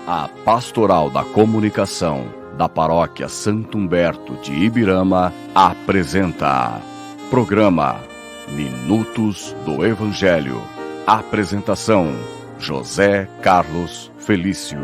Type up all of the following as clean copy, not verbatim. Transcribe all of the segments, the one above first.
A Pastoral da Comunicação da Paróquia Santo Humberto de Ibirama apresenta programa Minutos do Evangelho. Apresentação: José Carlos Felício.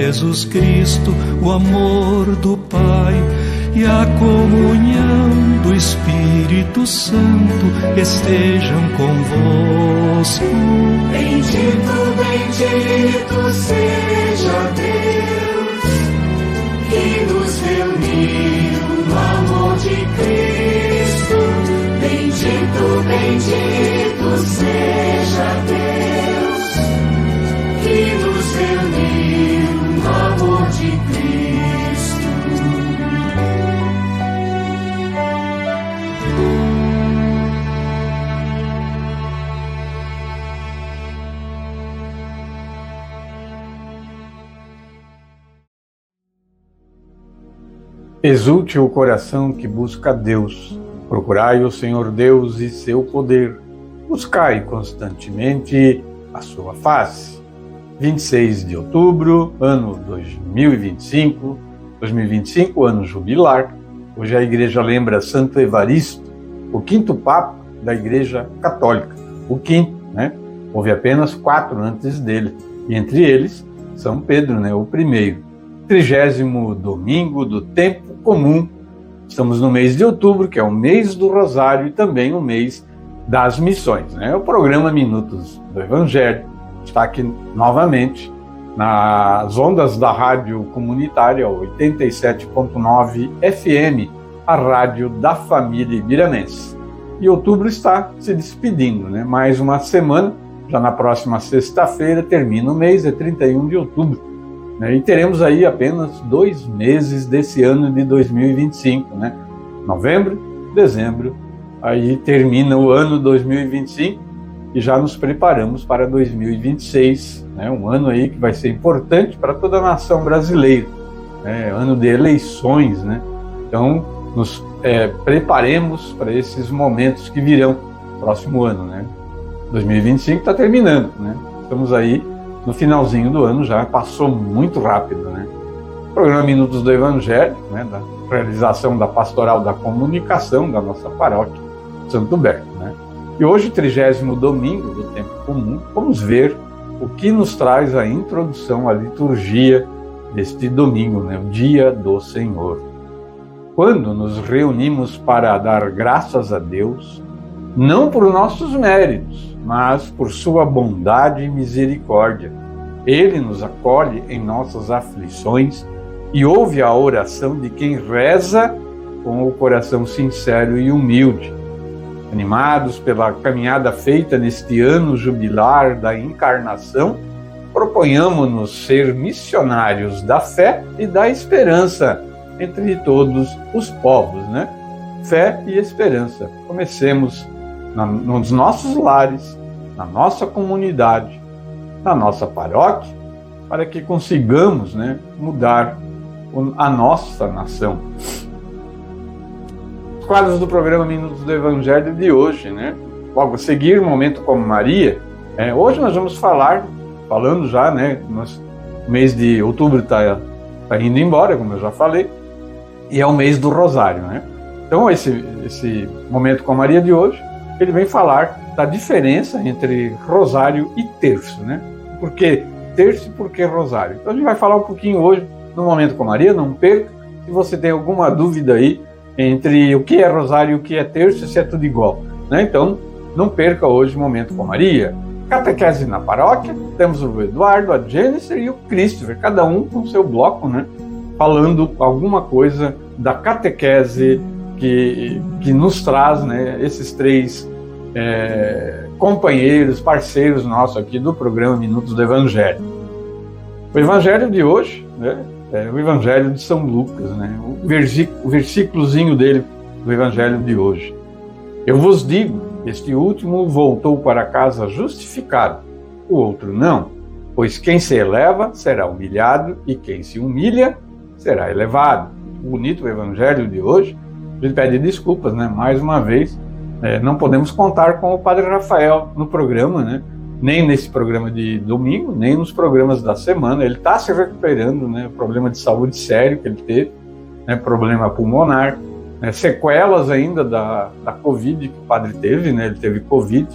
Jesus Cristo, o amor do Pai e a comunhão do Espírito Santo estejam convosco. Bendito, bendito seja Deus, que nos reuniu no amor de Cristo. Bendito, bendito seja Deus, que nos reuniu no amor de Cristo. Exulte o coração que busca Deus. Procurai o Senhor Deus e seu poder. Buscai constantemente a sua face. 26 de outubro, ano 2025, ano jubilar. Hoje a igreja lembra Santo Evaristo, o quinto papa da Igreja Católica. O quinto, né? Houve apenas 4 antes dele. E entre eles, São Pedro, né? O primeiro. 30º domingo do tempo comum. Estamos no mês de outubro, que é o mês do Rosário e também o mês das missões, né? O programa Minutos do Evangelho está aqui novamente nas ondas da rádio comunitária 87.9 FM, a rádio da família ibiramense. E outubro está se despedindo, né? Mais uma semana, já na próxima sexta-feira termina o mês, é 31 de outubro. E teremos aí apenas 2 meses desse ano de 2025, né? Novembro, dezembro, aí termina o ano 2025 e já nos preparamos para 2026, né? Um ano aí que vai ser importante para toda a nação brasileira, né? Ano de eleições, né? Então, nos preparemos para esses momentos que virão próximo ano, né? 2025 está terminando, né? Estamos aí no finalzinho do ano, já passou muito rápido, né? O programa Minutos do Evangelho, né, da realização da Pastoral da Comunicação da nossa paróquia, Santo Humberto, né? E hoje, 30º domingo do tempo comum, vamos ver o que nos traz a introdução à liturgia deste domingo, né, o Dia do Senhor. Quando nos reunimos para dar graças a Deus, não por nossos méritos, mas por sua bondade e misericórdia. Ele nos acolhe em nossas aflições e ouve a oração de quem reza com o coração sincero e humilde. Animados pela caminhada feita neste ano jubilar da encarnação, proponhamos-nos ser missionários da fé e da esperança entre todos os povos, né? Fé e esperança. Comecemos nos nossos lares, na nossa comunidade, na nossa paróquia, para que consigamos, né, mudar a nossa nação. Os quadros do programa Minutos do Evangelho de hoje, né? Logo a seguir, Momento com Maria. Hoje nós vamos falando já, né? O mês de outubro está indo embora, como eu já falei, e é o mês do Rosário, né? Então esse Momento com Maria de hoje, ele vem falar da diferença entre rosário e terço, né? Por que terço e por que rosário? Então a gente vai falar um pouquinho hoje no Momento com Maria, não perca. Se você tem alguma dúvida aí entre o que é rosário e o que é terço, se é tudo igual, né? Então não perca hoje o Momento com Maria. Catequese na paróquia, temos o Eduardo, a Jennifer e o Christopher, cada um com seu bloco, né? Falando alguma coisa da catequese que nos traz, né, esses 3 companheiros, parceiros nossos aqui do programa Minutos do Evangelho. O Evangelho de hoje, né, é o Evangelho de São Lucas, né, o versículozinho dele do Evangelho de hoje. Eu vos digo, este último voltou para casa justificado, o outro não, pois quem se eleva será humilhado e quem se humilha será elevado. Bonito o Evangelho de hoje. A gente pede desculpas, né? Mais uma vez, não podemos contar com o Padre Rafael no programa, né? Nem nesse programa de domingo, nem nos programas da semana. Ele está se recuperando, né? Problema de saúde sério que ele teve, né? Problema pulmonar, né? Sequelas ainda da Covid que o padre teve, né? Ele teve Covid,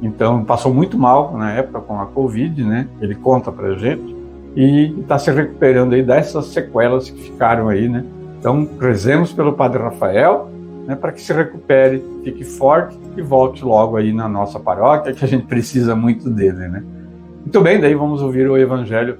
então passou muito mal na época com a Covid, né? Ele conta pra gente e está se recuperando aí dessas sequelas que ficaram aí, né? Então, rezemos pelo Padre Rafael, né, para que se recupere, fique forte e volte logo aí na nossa paróquia, que a gente precisa muito dele, né? Muito bem, daí vamos ouvir o Evangelho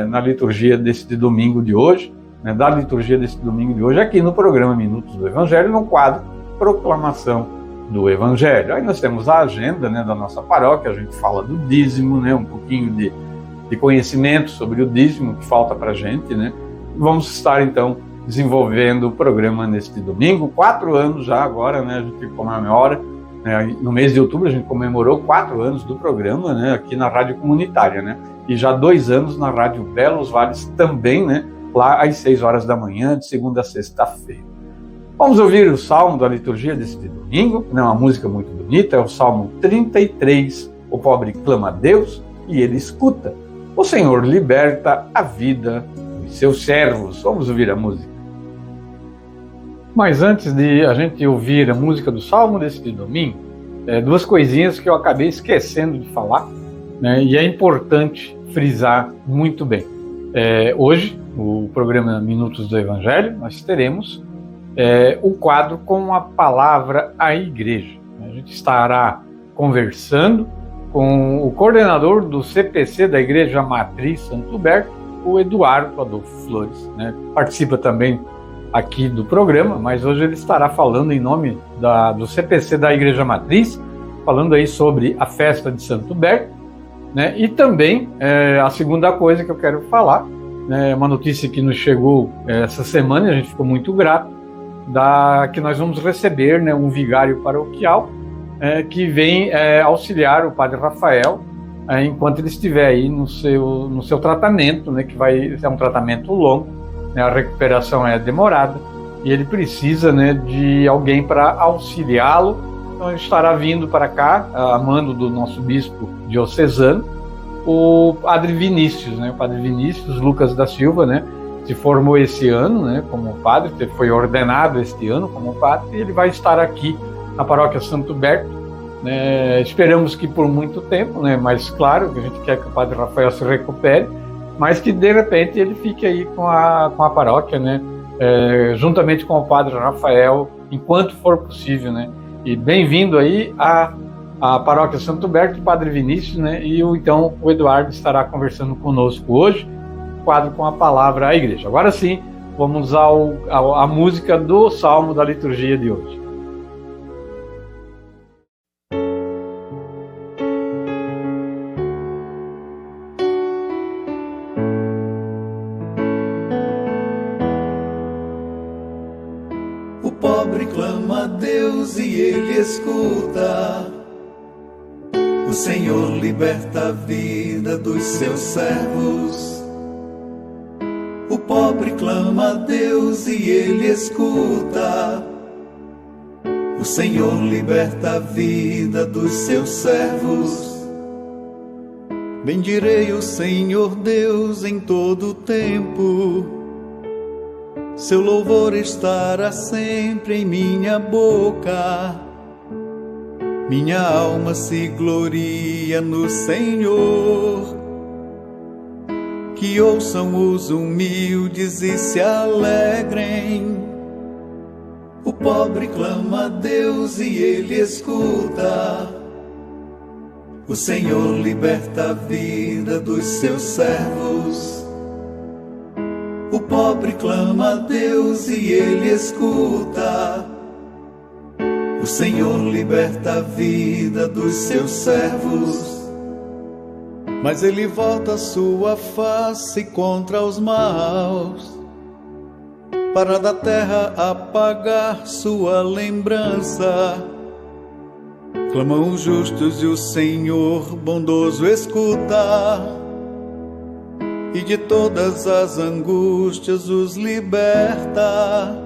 na liturgia deste domingo de hoje, né, da liturgia deste domingo de hoje, aqui no programa Minutos do Evangelho, no quadro Proclamação do Evangelho. Aí nós temos a agenda, né, da nossa paróquia, a gente fala do dízimo, né, um pouquinho de conhecimento sobre o dízimo que falta para a gente, né? Vamos estar, então, desenvolvendo o programa neste domingo, 4 anos já agora, né, a gente comemora, né, no mês de outubro a gente comemorou 4 anos do programa, né, aqui na rádio comunitária, né, e já 2 anos na rádio Belos Vales também, né, lá às 6 horas da manhã, de segunda a sexta-feira. Vamos ouvir o salmo da liturgia deste domingo, é uma música muito bonita, é o Salmo 33. O pobre clama a Deus e ele escuta. O Senhor liberta a vida dos seus servos. Vamos ouvir a música. Mas antes de a gente ouvir a música do salmo deste domingo, duas coisinhas que eu acabei esquecendo de falar, né, e é importante frisar muito bem. Hoje, no programa Minutos do Evangelho, nós teremos o quadro com a palavra à igreja. A gente estará conversando com o coordenador do CPC da Igreja Matriz Santo Humberto, o Eduardo Adolfo Flores, né? Participa também aqui do programa, mas hoje ele estará falando em nome do CPC da Igreja Matriz, falando aí sobre a festa de Santo Humberto, né? E também a segunda coisa que eu quero falar, né, uma notícia que nos chegou essa semana e a gente ficou muito grato, que nós vamos receber, né, um vigário paroquial que vem auxiliar o Padre Rafael enquanto ele estiver aí no seu tratamento, né, que vai ser um tratamento longo, né, a recuperação é demorada e ele precisa, né, de alguém para auxiliá-lo. Então ele estará vindo para cá, a mando do nosso bispo diocesano, o Padre Vinícius, né, o Padre Vinícius Lucas da Silva, né, se formou esse ano, né, como padre, foi ordenado este ano como padre, e ele vai estar aqui na paróquia Santo Humberto, né, esperamos que por muito tempo, né, mas claro que a gente quer que o Padre Rafael se recupere, mas que de repente ele fique aí com a paróquia, né, juntamente com o Padre Rafael, enquanto for possível, né, e bem-vindo aí à paróquia Santo Humberto, Padre Vinícius, né, e então o Eduardo estará conversando conosco hoje, quadro com a palavra à igreja. Agora sim, vamos à música do salmo da liturgia de hoje. O pobre clama a Deus e ele escuta. O Senhor liberta a vida dos seus servos. O pobre clama a Deus e ele escuta. O Senhor liberta a vida dos seus servos. Bendirei o Senhor Deus em todo o tempo. Seu louvor estará sempre em minha boca. Minha alma se gloria no Senhor. Que ouçam os humildes e se alegrem. O pobre clama a Deus e ele escuta. O Senhor liberta a vida dos seus servos. O pobre clama a Deus e ele escuta. O Senhor liberta a vida dos seus servos. Mas ele volta a sua face contra os maus, para da terra apagar sua lembrança. Clamam os justos e o Senhor bondoso escuta, e de todas as angústias os liberta.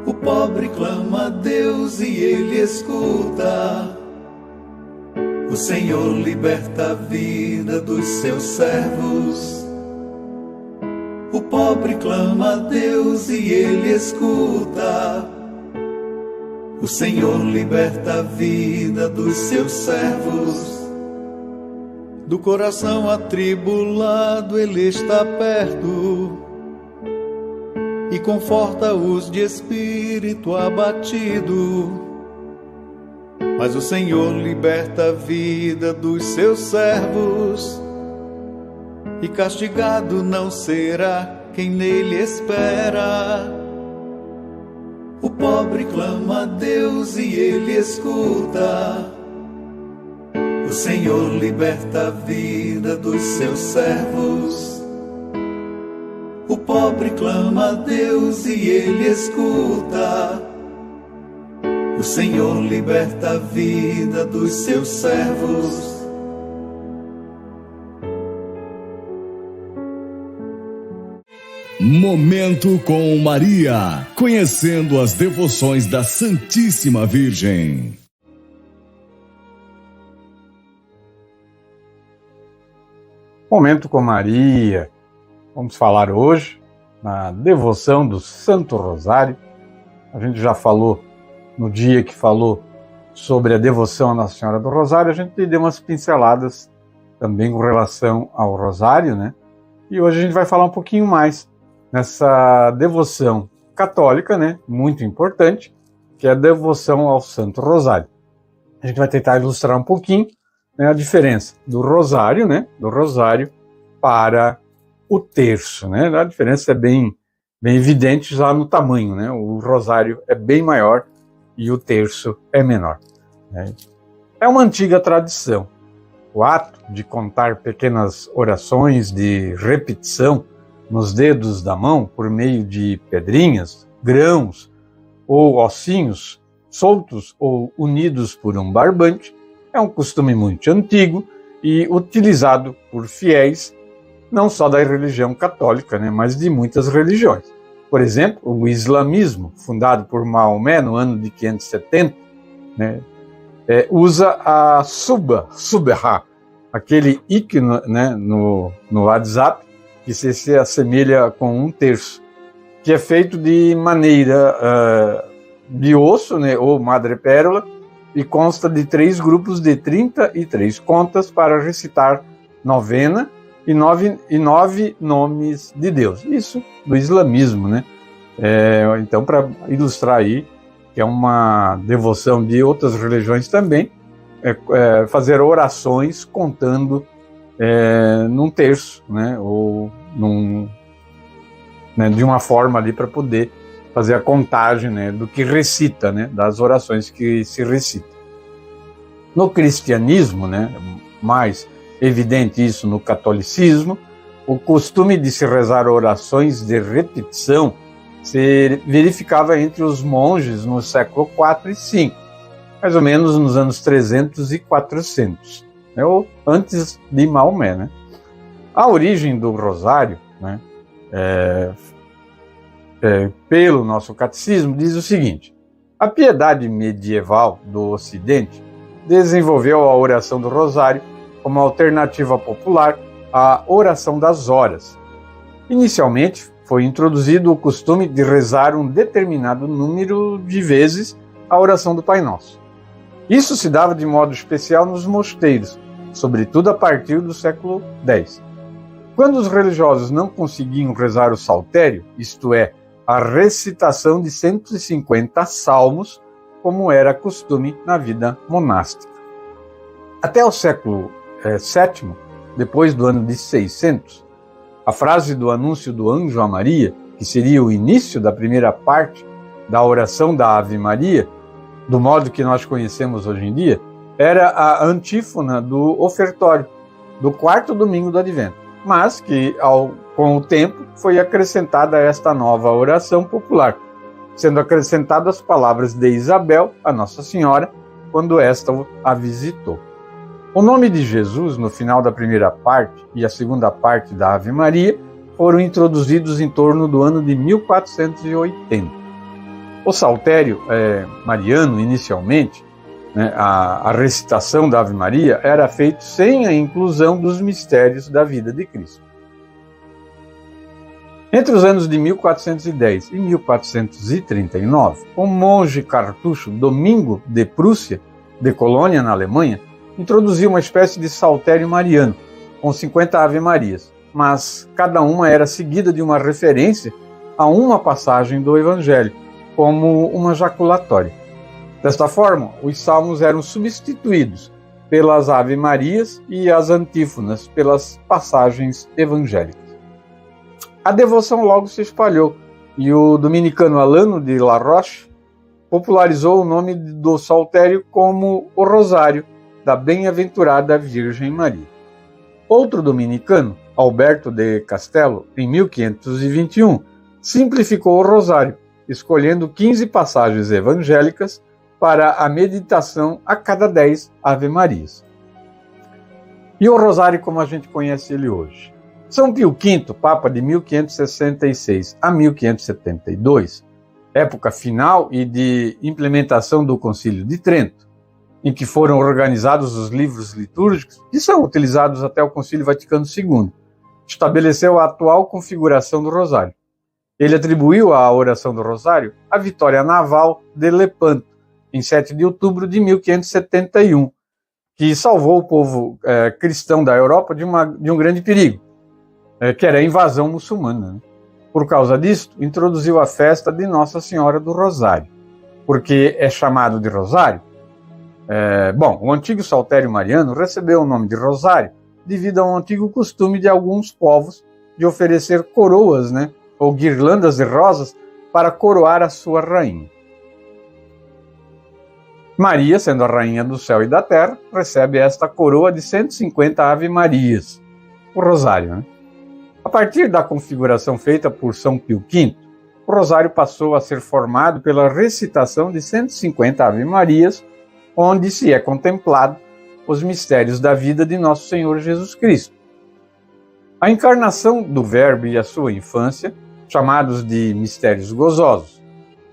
O pobre clama a Deus e ele escuta. O Senhor liberta a vida dos seus servos. O pobre clama a Deus e ele escuta. O Senhor liberta a vida dos seus servos. Do coração atribulado ele está perto e conforta os de espírito abatido. Mas o Senhor liberta a vida dos seus servos, e castigado não será quem nele espera. O pobre clama a Deus e ele escuta. O Senhor liberta a vida dos seus servos. O pobre clama a Deus e ele escuta. O Senhor liberta a vida dos seus servos. Momento com Maria, conhecendo as devoções da Santíssima Virgem. Momento com Maria. Vamos falar hoje na devoção do Santo Rosário. A gente já falou no dia que falou sobre a devoção à Nossa Senhora do Rosário, a gente deu umas pinceladas também com relação ao Rosário, né? E hoje a gente vai falar um pouquinho mais nessa devoção católica, né? Muito importante, que é a devoção ao Santo Rosário. A gente vai tentar ilustrar um pouquinho, né, a diferença do Rosário, né? Do Rosário para o terço, né? A diferença é bem evidente já no tamanho, né? O Rosário é bem maior e o terço é menor, né? É uma antiga tradição. O ato de contar pequenas orações de repetição nos dedos da mão por meio de pedrinhas, grãos ou ossinhos soltos ou unidos por um barbante é um costume muito antigo e utilizado por fiéis não só da religião católica, né, mas de muitas religiões. Por exemplo, o islamismo, fundado por Maomé no ano de 570, né, usa a subha, aquele ícone, né, no WhatsApp, que se assemelha com um terço, que é feito de maneira de osso, né, ou madrepérola, e consta de 3 grupos de 33 contas para recitar novena e nove nomes de Deus. Isso do islamismo, né? Então, para ilustrar aí, que é uma devoção de outras religiões também, fazer orações contando num terço, né? Ou né, de uma forma ali para poder fazer a contagem, né, do que recita, né, das orações que se recita. No cristianismo, né, mais evidente isso no catolicismo, o costume de se rezar orações de repetição se verificava entre os monges no século IV e V, mais ou menos nos anos 300 e 400, né, ou antes de Maomé, né? A origem do rosário, né, pelo nosso catecismo, diz o seguinte: a piedade medieval do Ocidente desenvolveu a oração do rosário como alternativa popular à oração das horas. Inicialmente, foi introduzido o costume de rezar um determinado número de vezes a oração do Pai Nosso. Isso se dava de modo especial nos mosteiros, sobretudo a partir do século X. Quando os religiosos não conseguiam rezar o saltério, isto é, a recitação de 150 salmos, como era costume na vida monástica. Até o século VII, depois do ano de 600, a frase do anúncio do anjo a Maria, que seria o início da primeira parte da oração da Ave Maria, do modo que nós conhecemos hoje em dia, era a antífona do ofertório, do 4º domingo do Advento, mas que, com o tempo, foi acrescentada esta nova oração popular, sendo acrescentadas as palavras de Isabel, a Nossa Senhora, quando esta a visitou. O nome de Jesus, no final da primeira parte e a segunda parte da Ave Maria, foram introduzidos em torno do ano de 1480. O saltério mariano, inicialmente, né, a recitação da Ave Maria era feito sem a inclusão dos mistérios da vida de Cristo. Entre os anos de 1410 e 1439, o monge cartucho Domingo de Prússia, de Colônia, na Alemanha, introduziu uma espécie de saltério mariano, com 50 Ave-Marias, mas cada uma era seguida de uma referência a uma passagem do Evangelho, como uma jaculatória. Desta forma, os salmos eram substituídos pelas Ave-Marias e as antífonas pelas passagens evangélicas. A devoção logo se espalhou e o dominicano Alano de La Roche popularizou o nome do saltério como o Rosário da Bem-aventurada Virgem Maria. Outro dominicano, Alberto de Castelo, em 1521, simplificou o Rosário, escolhendo 15 passagens evangélicas para a meditação a cada 10 Ave-Marias. E o Rosário como a gente conhece ele hoje? São Pio V, Papa de 1566 a 1572, época final e de implementação do Concílio de Trento, em que foram organizados os livros litúrgicos, que são utilizados até o Concílio Vaticano II, estabeleceu a atual configuração do Rosário. Ele atribuiu à oração do Rosário a vitória naval de Lepanto, em 7 de outubro de 1571, que salvou o povo cristão da Europa de um grande perigo, que era a invasão muçulmana. Por causa disso, introduziu a festa de Nossa Senhora do Rosário. Porque é chamado de Rosário? O antigo saltério mariano recebeu o nome de Rosário devido a um antigo costume de alguns povos de oferecer coroas, ou guirlandas de rosas para coroar a sua rainha. Maria, sendo a rainha do céu e da terra, recebe esta coroa de 150 Ave-Marias, o Rosário. A partir da configuração feita por São Pio V, o Rosário passou a ser formado pela recitação de 150 Ave-Marias, onde se é contemplado os mistérios da vida de Nosso Senhor Jesus Cristo. A encarnação do Verbo e a sua infância, chamados de mistérios gozosos,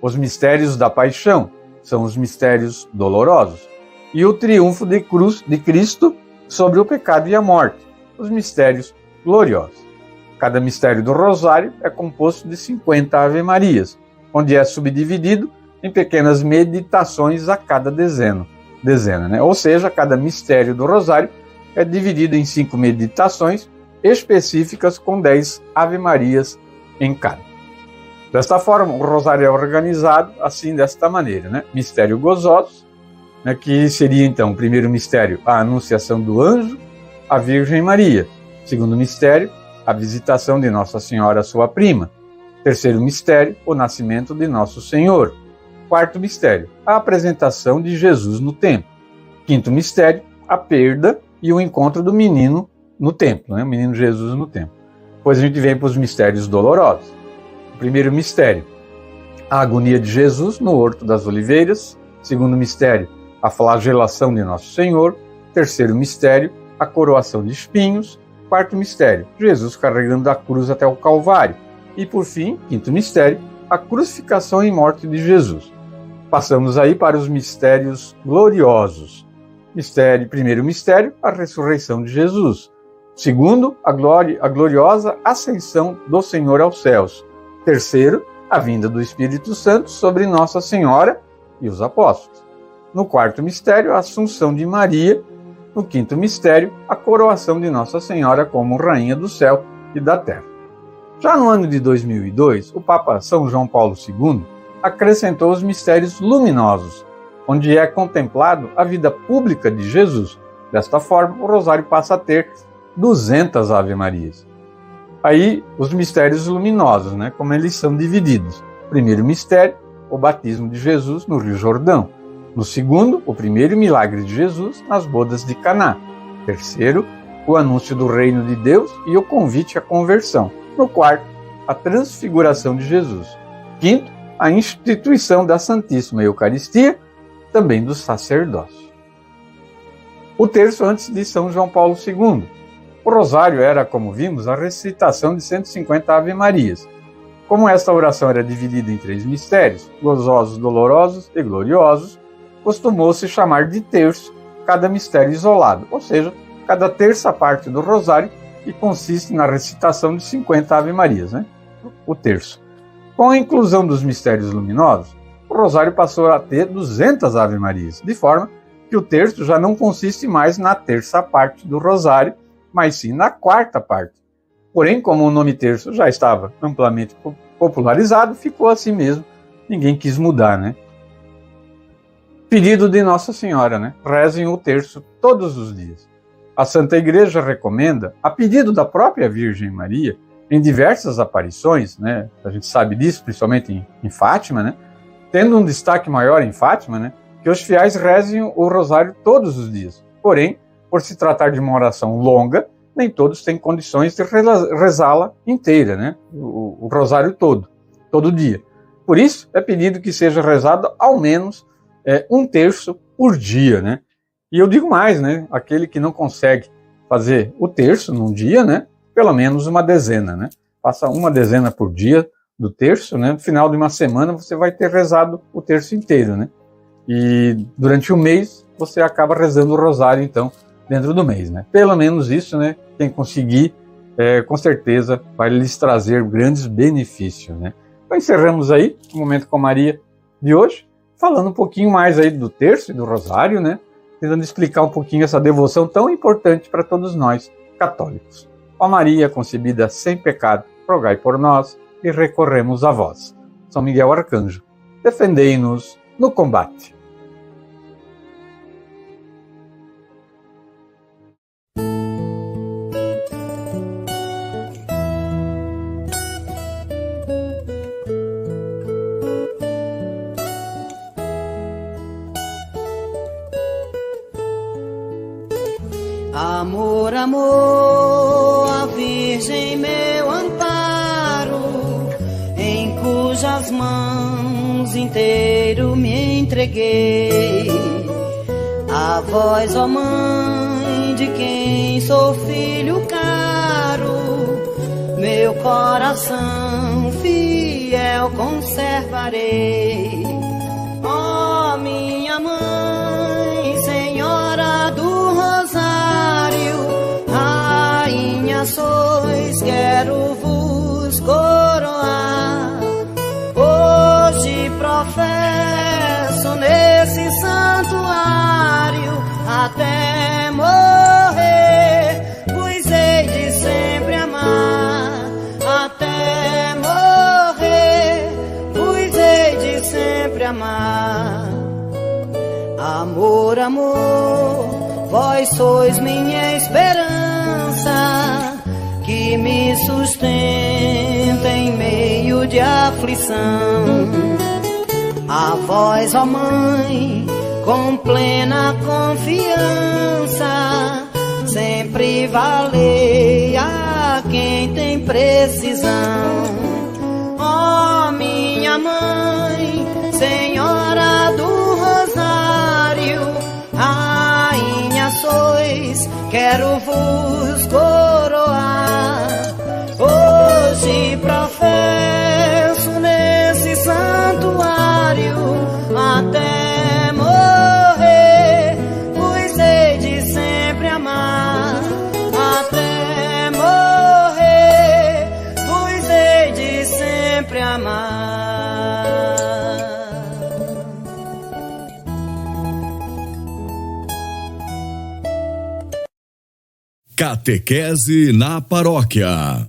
os mistérios da paixão, são os mistérios dolorosos, e o triunfo de cruz de Cristo sobre o pecado e a morte, os mistérios gloriosos. Cada mistério do Rosário é composto de 50 Ave-Marias, onde é subdividido em pequenas meditações a cada dezena. Ou seja, cada mistério do Rosário é dividido em 5 meditações específicas com 10 Ave-Marias em cada. Desta forma, o Rosário é organizado assim, desta maneira, Mistério gozosos, que seria então o primeiro mistério, a anunciação do anjo à Virgem Maria. Segundo mistério, a visitação de Nossa Senhora, sua prima. Terceiro mistério, o nascimento de Nosso Senhor. Quarto mistério, a apresentação de Jesus no templo. Quinto mistério, a perda e o encontro do menino no templo, o menino Jesus no templo. Depois a gente vem para os mistérios dolorosos. O primeiro mistério, a agonia de Jesus no Horto das Oliveiras. Segundo mistério, a flagelação de Nosso Senhor. Terceiro mistério, a coroação de espinhos. Quarto mistério, Jesus carregando a cruz até o Calvário. E por fim, quinto mistério, a crucificação e morte de Jesus. Passamos aí para os mistérios gloriosos. Primeiro mistério, a ressurreição de Jesus. Segundo, a gloriosa ascensão do Senhor aos céus. Terceiro, a vinda do Espírito Santo sobre Nossa Senhora e os apóstolos. No quarto mistério, a assunção de Maria. No quinto mistério, a coroação de Nossa Senhora como Rainha do Céu e da Terra. Já no ano de 2002, o Papa São João Paulo II acrescentou os mistérios luminosos, onde é contemplado a vida pública de Jesus. Desta forma, o Rosário passa a ter 200 Ave-Marias. Aí, os mistérios luminosos, como eles são divididos. Primeiro mistério, o batismo de Jesus no Rio Jordão. No segundo, o primeiro milagre de Jesus nas bodas de Caná. Terceiro, o anúncio do reino de Deus e o convite à conversão. No quarto, a transfiguração de Jesus. Quinto, a instituição da Santíssima Eucaristia, também do sacerdócio. O terço antes de São João Paulo II. O Rosário era, como vimos, a recitação de 150 Ave-Marias. Como esta oração era dividida em 3 mistérios, gozosos, dolorosos e gloriosos, costumou-se chamar de terço cada mistério isolado, ou seja, cada terça parte do Rosário, que consiste na recitação de 50 Ave-Marias, o terço. Com a inclusão dos mistérios luminosos, o Rosário passou a ter 200 Ave-Marias, de forma que o terço já não consiste mais na terça parte do Rosário, mas sim na quarta parte. Porém, como o nome terço já estava amplamente popularizado, ficou assim mesmo, ninguém quis mudar, Pedido de Nossa Senhora, rezem o terço todos os dias. A Santa Igreja recomenda, a pedido da própria Virgem Maria, em diversas aparições, a gente sabe disso, principalmente em Fátima, tendo um destaque maior em Fátima, que os fiéis rezem o rosário todos os dias. Porém, por se tratar de uma oração longa, nem todos têm condições de rezá-la inteira, o rosário todo dia. Por isso, é pedido que seja rezado ao menos um terço por dia, E eu digo mais, aquele que não consegue fazer o terço num dia, pelo menos uma dezena, né? Faça uma dezena por dia do terço, né? No final de uma semana você vai ter rezado o terço inteiro, né? E durante o mês você acaba rezando o rosário, então, dentro do mês, né? Pelo menos isso, né? Quem conseguir, com certeza vai lhes trazer grandes benefícios, né? Então encerramos aí o Momento com Maria de hoje, falando um pouquinho mais aí do terço e do rosário, né? Tentando explicar um pouquinho essa devoção tão importante para todos nós, católicos. Ó Maria, concebida sem pecado, rogai por nós e recorremos a vós. São Miguel Arcanjo, defendei-nos no combate. Amor, amor, a Virgem meu amparo, em cujas mãos inteiro me entreguei. A vós, ó Mãe, de quem sou filho caro, meu coração fiel conservarei. Ó minha Mãe, Senhora do sois, quero vos coroar. Hoje professo nesse santuário, até morrer vos hei de sempre amar. Até morrer vos hei de sempre amar. Amor, amor, vós sois minha esperança, que me sustenta em meio de aflição. A vós, ó Mãe, com plena confiança, sempre valei a quem tem precisão. Ó minha Mãe, Senhora do Rosário, rainha sois, quero vos coroar. Hoje professo nesse santuário, até morrer vos hei de sempre amar. Até morrer vos hei de sempre amar. Catequese na Paróquia.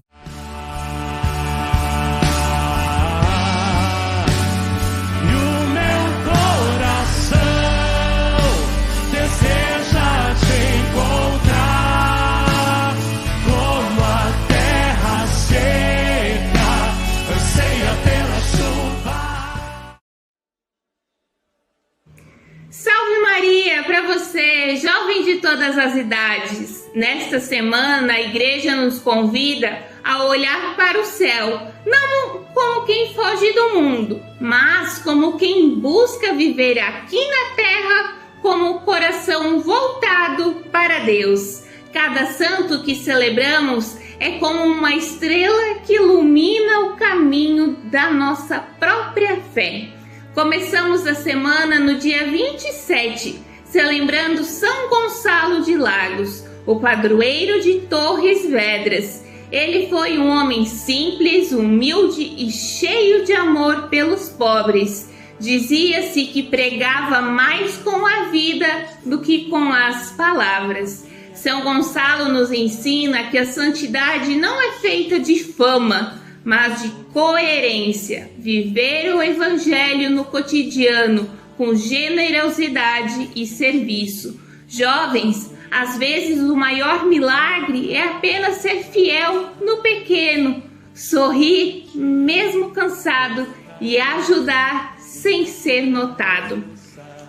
Para você, jovem de todas as idades, nesta semana a igreja nos convida a olhar para o céu, não como quem foge do mundo, mas como quem busca viver aqui na terra como o coração voltado para Deus. Cada santo que celebramos é como uma estrela que ilumina o caminho da nossa própria fé. Começamos a semana no dia 27, celebrando São Gonçalo de Lagos, o padroeiro de Torres Vedras. Ele foi um homem simples, humilde e cheio de amor pelos pobres. Dizia-se que pregava mais com a vida do que com as palavras. São Gonçalo nos ensina que a santidade não é feita de fama, mas de coerência. Viver o Evangelho no cotidiano, com generosidade e serviço. Jovens, às vezes o maior milagre é apenas ser fiel no pequeno, sorrir mesmo cansado e ajudar sem ser notado.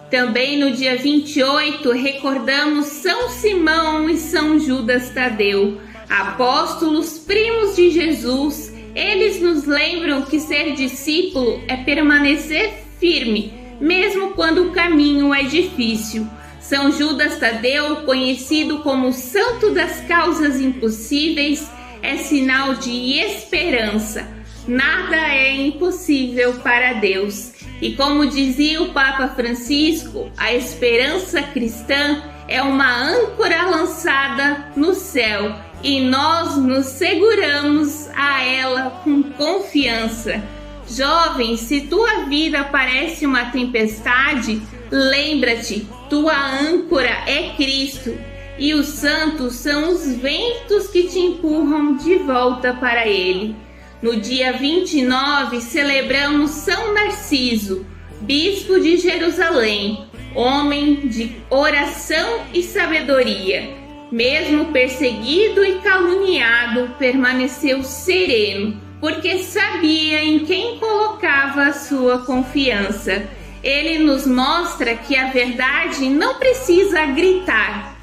Também no dia 28 recordamos São Simão e São Judas Tadeu, apóstolos primos de Jesus. Eles nos lembram que ser discípulo é permanecer firme, mesmo quando o caminho é difícil. São Judas Tadeu, conhecido como o santo das causas impossíveis, é sinal de esperança. Nada é impossível para Deus. E como dizia o Papa Francisco, a esperança cristã é uma âncora lançada no céu e nós nos seguramos a ela com confiança. Jovem, se tua vida parece uma tempestade, lembra-te, tua âncora é Cristo e os santos são os ventos que te empurram de volta para Ele. No dia 29, celebramos São Narciso, bispo de Jerusalém, homem de oração e sabedoria. Mesmo perseguido e caluniado, permaneceu sereno, porque sabia em quem colocava a sua confiança. Ele nos mostra que a verdade não precisa gritar,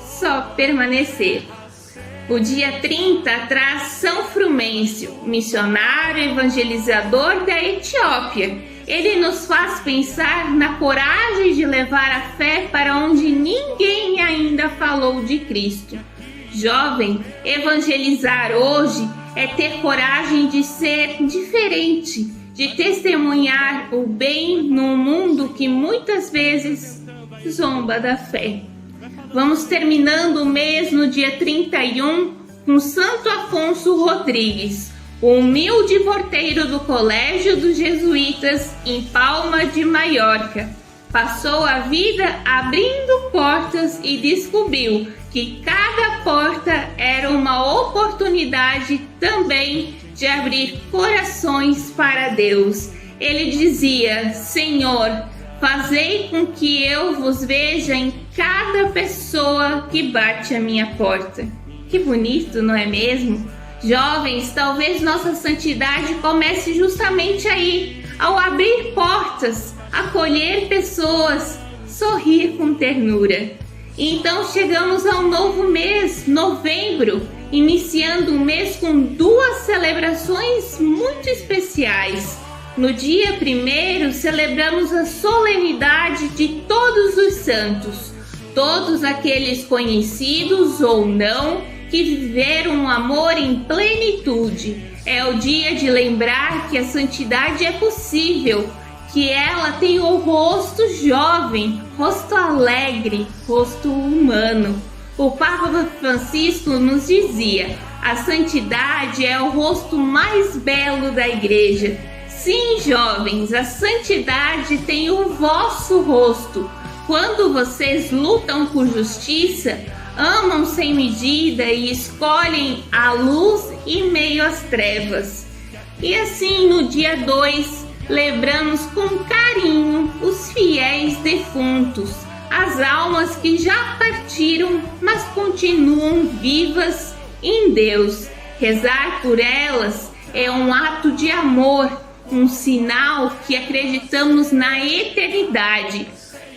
só permanecer. O dia 30 traz São Frumêncio, missionário evangelizador da Etiópia. Ele nos faz pensar na coragem de levar a fé para onde ninguém ainda falou de Cristo. Jovem, evangelizar hoje é ter coragem de ser diferente, de testemunhar o bem num mundo que muitas vezes zomba da fé. Vamos terminando o mês no dia 31 com Santo Afonso Rodrigues, o humilde porteiro do Colégio dos Jesuítas em Palma de Maiorca. Passou a vida abrindo portas e descobriu que cada porta era uma oportunidade também de abrir corações para Deus. Ele dizia: Senhor, fazei com que eu vos veja em cada pessoa que bate a minha porta. Que bonito, não é mesmo? Jovens, talvez nossa santidade comece justamente aí, ao abrir portas, acolher pessoas, sorrir com ternura. Então chegamos ao novo mês, novembro, iniciando um mês com duas celebrações muito especiais. No dia 1º, celebramos a solenidade de todos os santos, todos aqueles conhecidos ou não, que viveram um amor em plenitude. É o dia de lembrar que a santidade é possível, que ela tem o rosto jovem, rosto alegre, rosto humano. O Papa Francisco nos dizia: a santidade é o rosto mais belo da Igreja. Sim, jovens, a santidade tem o vosso rosto. Quando vocês lutam por justiça, amam sem medida e escolhem a luz em meio às trevas. E assim, no dia 2, lembramos com carinho os fiéis defuntos, as almas que já partiram, mas continuam vivas em Deus. Rezar por elas é um ato de amor, um sinal que acreditamos na eternidade.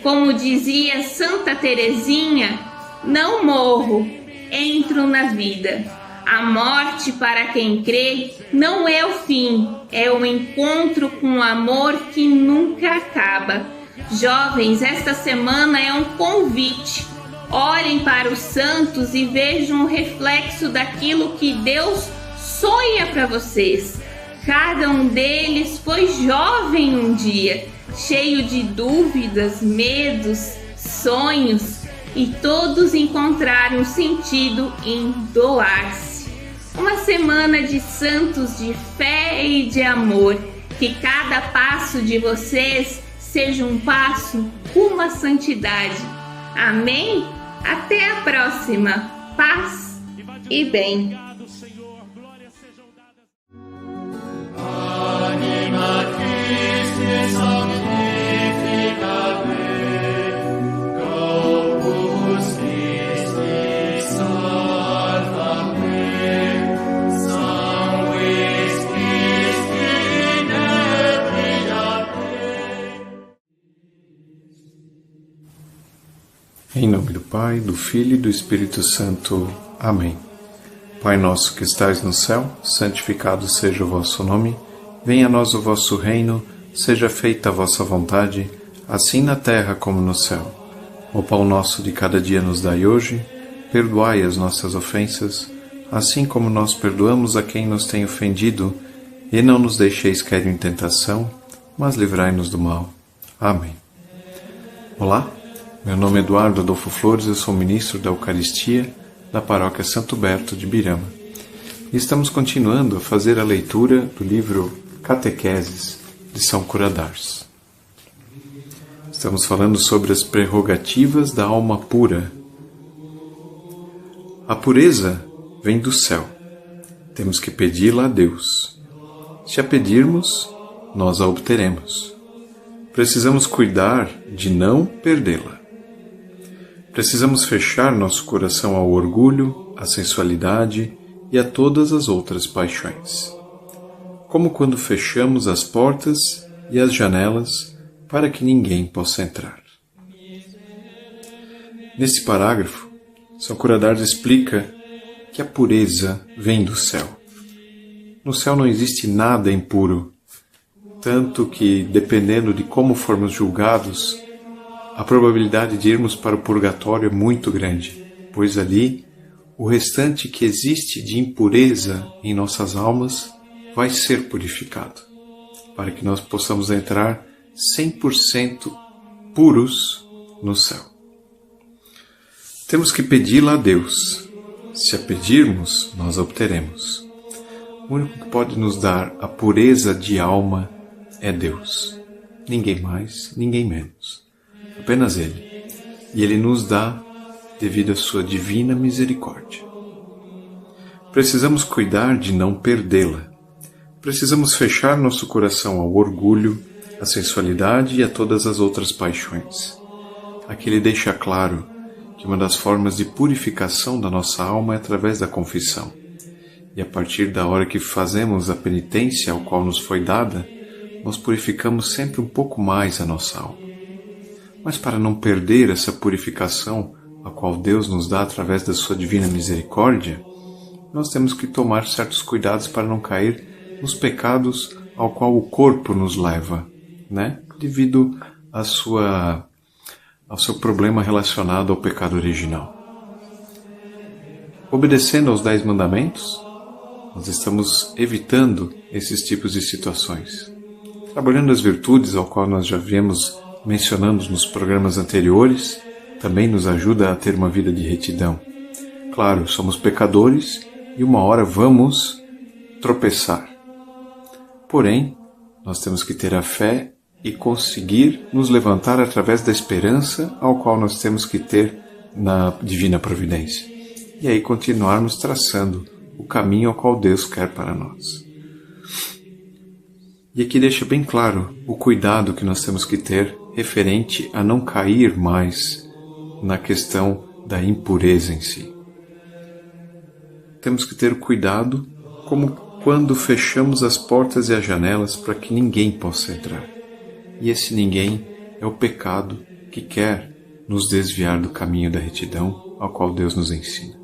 Como dizia Santa Teresinha, não morro, entro na vida. A morte, para quem crê, não é o fim, é o encontro com o amor que nunca acaba. Jovens, esta semana é um convite. Olhem para os santos e vejam o reflexo daquilo que Deus sonha para vocês. Cada um deles foi jovem um dia, cheio de dúvidas, medos, sonhos, e todos encontraram sentido em doar-se. Uma semana de santos de fé e de amor. Que cada passo de vocês seja um passo rumo à santidade. Amém? Até a próxima. Paz e bem. Em nome do Pai, do Filho e do Espírito Santo. Amém. Pai nosso que estais no céu, santificado seja o vosso nome. Venha a nós o vosso reino, seja feita a vossa vontade, assim na terra como no céu. O pão nosso de cada dia nos dai hoje, perdoai as nossas ofensas, assim como nós perdoamos a quem nos tem ofendido, e não nos deixeis cair em tentação, mas livrai-nos do mal. Amém. Olá, meu nome é Eduardo Adolfo Flores, eu sou ministro da Eucaristia da Paróquia Santo Berto de Birama. E estamos continuando a fazer a leitura do livro Catequeses de São Curadars. Estamos falando sobre as prerrogativas da alma pura. A pureza vem do céu. Temos que pedi-la a Deus. Se a pedirmos, nós a obteremos. Precisamos cuidar de não perdê-la. Precisamos fechar nosso coração ao orgulho, à sensualidade e a todas as outras paixões. Como quando fechamos as portas e as janelas para que ninguém possa entrar. Nesse parágrafo, São Curadars explica que a pureza vem do céu. No céu não existe nada impuro, tanto que, dependendo de como formos julgados, a probabilidade de irmos para o purgatório é muito grande, pois ali o restante que existe de impureza em nossas almas vai ser purificado, para que nós possamos entrar 100% puros no céu. Temos que pedi-la a Deus. Se a pedirmos, nós a obteremos. O único que pode nos dar a pureza de alma é Deus. Ninguém mais, ninguém menos. Apenas Ele. E Ele nos dá devido à sua divina misericórdia. Precisamos cuidar de não perdê-la. Precisamos fechar nosso coração ao orgulho, à sensualidade e a todas as outras paixões. Aqui ele deixa claro que uma das formas de purificação da nossa alma é através da confissão. E a partir da hora que fazemos a penitência ao qual nos foi dada, nós purificamos sempre um pouco mais a nossa alma. Mas para não perder essa purificação, a qual Deus nos dá através da sua divina misericórdia, nós temos que tomar certos cuidados para não cair nos pecados ao qual o corpo nos leva, devido ao seu problema relacionado ao pecado original. Obedecendo aos 10 mandamentos, nós estamos evitando esses tipos de situações. Trabalhando as virtudes, ao qual nós já viemos mencionando nos programas anteriores, também nos ajuda a ter uma vida de retidão. Claro, somos pecadores e uma hora vamos tropeçar. Porém, nós temos que ter a fé e conseguir nos levantar através da esperança ao qual nós temos que ter na divina providência. E aí continuarmos traçando o caminho ao qual Deus quer para nós. E aqui deixa bem claro o cuidado que nós temos que ter referente a não cair mais na questão da impureza em si. Temos que ter cuidado como quando fechamos as portas e as janelas para que ninguém possa entrar. E esse ninguém é o pecado que quer nos desviar do caminho da retidão ao qual Deus nos ensina.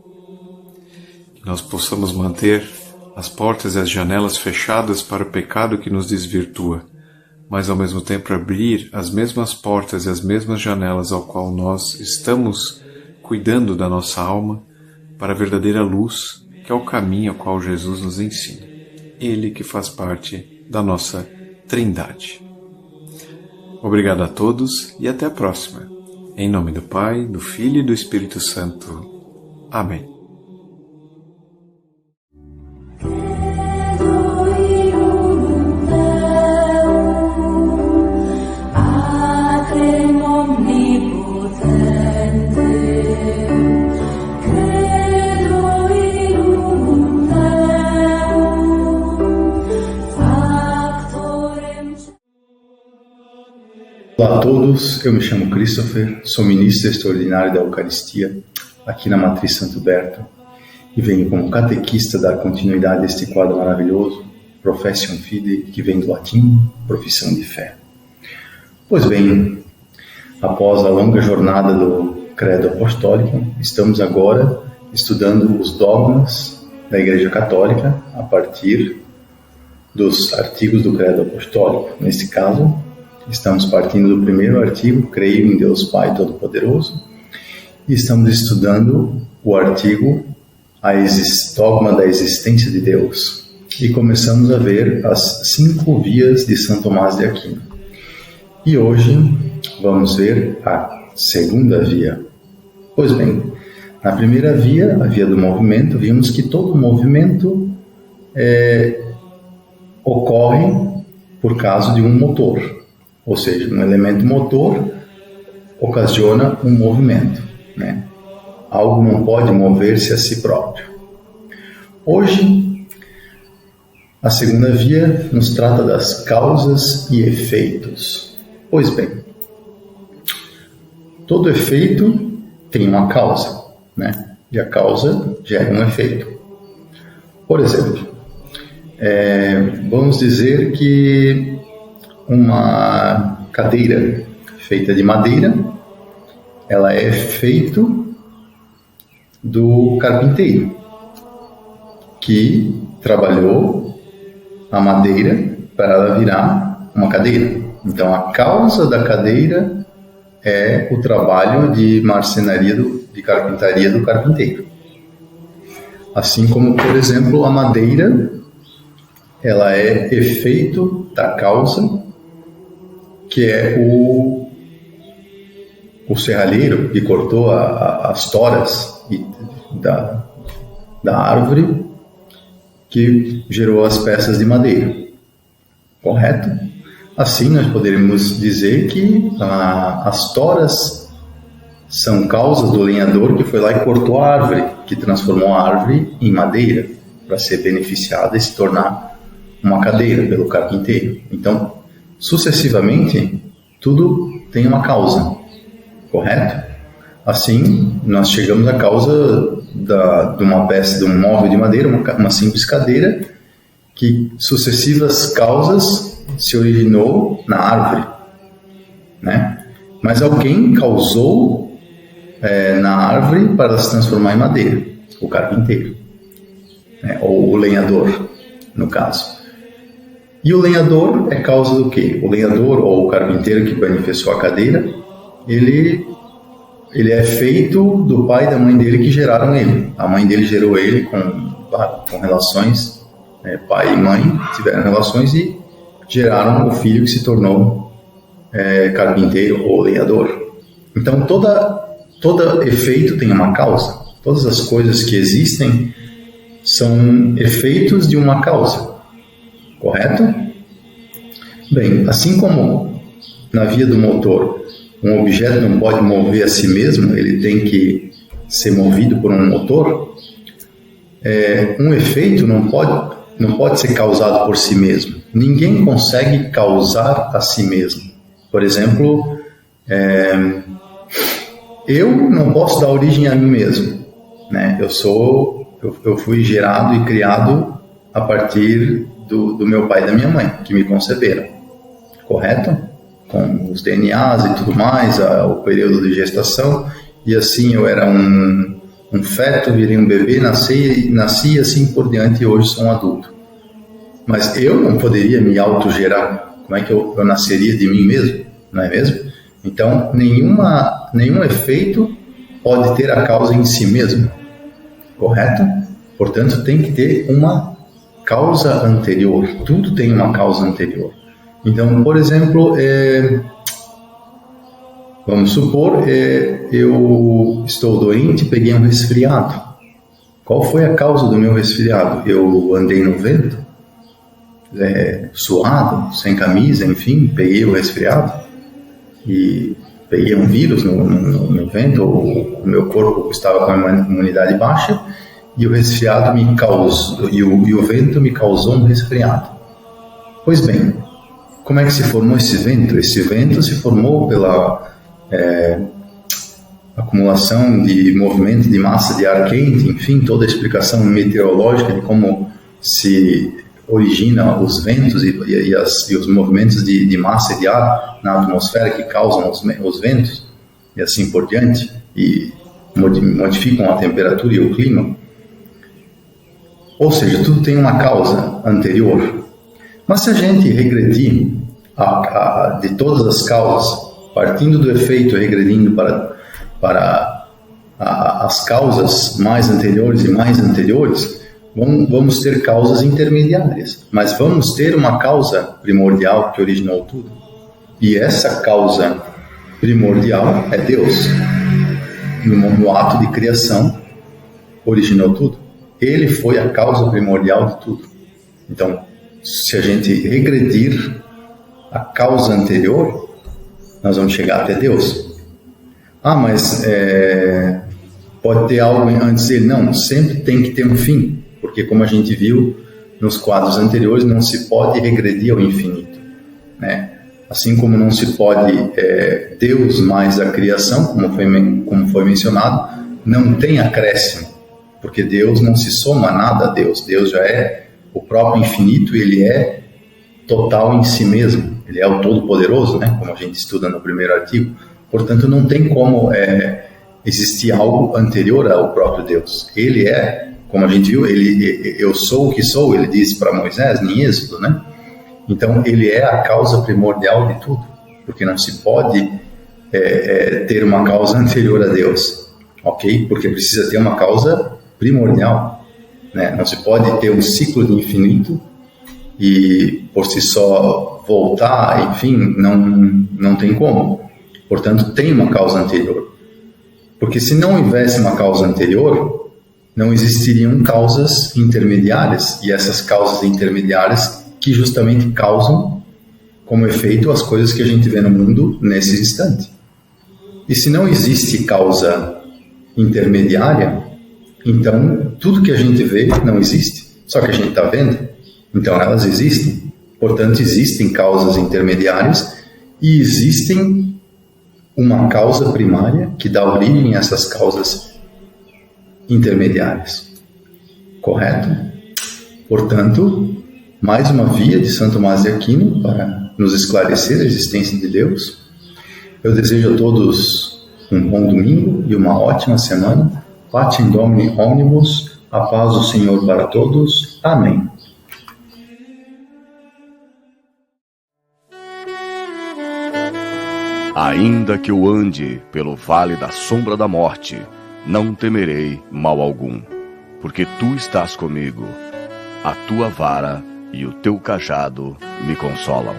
Que nós possamos manter as portas e as janelas fechadas para o pecado que nos desvirtua, mas ao mesmo tempo abrir as mesmas portas e as mesmas janelas ao qual nós estamos cuidando da nossa alma para a verdadeira luz, que é o caminho ao qual Jesus nos ensina. Ele que faz parte da nossa Trindade. Obrigado a todos e até a próxima. Em nome do Pai, do Filho e do Espírito Santo. Amém. Olá a todos, eu me chamo Christopher, sou ministro extraordinário da Eucaristia aqui na Matriz Santo Berto e venho como catequista dar continuidade a este quadro maravilhoso, Profession Fidei, que vem do latim, profissão de fé. Pois bem, após a longa jornada do Credo Apostólico, estamos agora estudando os dogmas da Igreja Católica a partir dos artigos do Credo Apostólico. Neste caso, estamos partindo do primeiro artigo, Creio em Deus Pai Todo-Poderoso, e estamos estudando o artigo dogma da existência de Deus. E começamos a ver as 5 vias de São Tomás de Aquino. E hoje vamos ver a segunda via. Pois bem, na primeira via, a via do movimento, vimos que todo movimento ocorre por causa de um motor. Ou seja, um elemento motor ocasiona um movimento, né? Algo não pode mover-se a si próprio. Hoje, a segunda via nos trata das causas e efeitos. Pois bem, todo efeito tem uma causa, né? E a causa gera um efeito. Por exemplo, vamos dizer que uma cadeira feita de madeira, ela é feito do carpinteiro, que trabalhou a madeira para ela virar uma cadeira. Então, a causa da cadeira é o trabalho de marcenaria, de carpintaria do carpinteiro. Assim como, por exemplo, a madeira, ela é efeito da causa, que é o serralheiro que cortou as toras da árvore, que gerou as peças de madeira. Correto? Assim, nós poderíamos dizer que as toras são causas do lenhador que foi lá e cortou a árvore, que transformou a árvore em madeira, para ser beneficiada e se tornar uma cadeira pelo carpinteiro. Então, sucessivamente, tudo tem uma causa, correto? Assim, nós chegamos à causa de uma peça, de um móvel de madeira, uma simples cadeira, que sucessivas causas se originou na árvore, né? Mas alguém causou na árvore para ela se transformar em madeira, o carpinteiro, né? Ou o lenhador, no caso. E o lenhador é causa do quê? O lenhador ou o carpinteiro que manifestou a cadeira, ele é feito do pai e da mãe dele que geraram ele. A mãe dele gerou ele com relações, pai e mãe tiveram relações e geraram o filho que se tornou carpinteiro ou lenhador. Então, todo efeito tem uma causa. Todas as coisas que existem são efeitos de uma causa. Correto? Bem, assim como na via do motor, um objeto não pode mover a si mesmo, ele tem que ser movido por um motor, um efeito não pode ser causado por si mesmo. Ninguém consegue causar a si mesmo. Por exemplo, eu não posso dar origem a mim mesmo, né? Eu fui gerado e criado a partir do meu pai e da minha mãe, que me conceberam, correto? Com os DNAs e tudo mais, o período de gestação, e assim eu era um feto, virei um bebê, nasci assim por diante, e hoje sou um adulto. Mas eu não poderia me autogerar. Como é que eu nasceria de mim mesmo? Não é mesmo? Então, nenhum efeito pode ter a causa em si mesmo, correto? Portanto, tem que ter uma causa anterior. Tudo tem uma causa anterior. Então, por exemplo, vamos supor, eu estou doente, peguei um resfriado. Qual foi a causa do meu resfriado? Eu andei no vento, suado, sem camisa, enfim, peguei o resfriado e peguei um vírus no vento, o meu corpo estava com a imunidade baixa e o resfriado me causou, e o vento me causou um resfriado. Pois bem, como é que se formou esse vento? Esse vento se formou pela acumulação de movimento de massa de ar quente, enfim, toda a explicação meteorológica de como se origina os ventos e os movimentos de massa de ar na atmosfera que causam os ventos, e assim por diante, e modificam a temperatura e o clima. Ou seja, tudo tem uma causa anterior. Mas se a gente regredir de todas as causas, partindo do efeito e regredindo para as causas mais anteriores e mais anteriores, vamos ter causas intermediárias, mas vamos ter uma causa primordial que originou tudo. E essa causa primordial é Deus. No ato de criação, originou tudo. Ele foi a causa primordial de tudo. Então, se a gente regredir a causa anterior, nós vamos chegar até Deus. Mas pode ter algo antes dele? Não, sempre tem que ter um fim, porque como a gente viu nos quadros anteriores, não se pode regredir ao infinito, né? Assim como não se pode Deus mais a criação, como foi mencionado, não tem acréscimo, porque Deus não se soma a nada a Deus. Deus já é o próprio infinito, ele é total em si mesmo, ele é o Todo-Poderoso, né? Como a gente estuda no primeiro artigo. Portanto, não tem como existir algo anterior ao próprio Deus. Ele é, como a gente viu, eu sou o que sou, ele disse para Moisés em Êxodo, né? Então, ele é a causa primordial de tudo, porque não se pode ter uma causa anterior a Deus, ok? Porque precisa ter uma causa primordial, né? Não se pode ter um ciclo de infinito e por si só voltar, enfim, não tem como. Portanto, tem uma causa anterior. Porque se não houvesse uma causa anterior, não existiriam causas intermediárias, e essas causas intermediárias que justamente causam como efeito as coisas que a gente vê no mundo nesse instante. E se não existe causa intermediária, então tudo que a gente vê não existe, só que a gente está vendo. Então elas existem. Portanto, existem causas intermediárias e existem uma causa primária que dá origem a essas causas intermediárias. Correto? Portanto, mais uma via de Santo Tomás de Aquino para nos esclarecer a existência de Deus. Eu desejo a todos um bom domingo e uma ótima semana. Patem Domini Omnibus, a paz do Senhor para todos. Amém. Ainda que eu ande pelo vale da sombra da morte, não temerei mal algum, porque tu estás comigo. A tua vara e o teu cajado me consolam.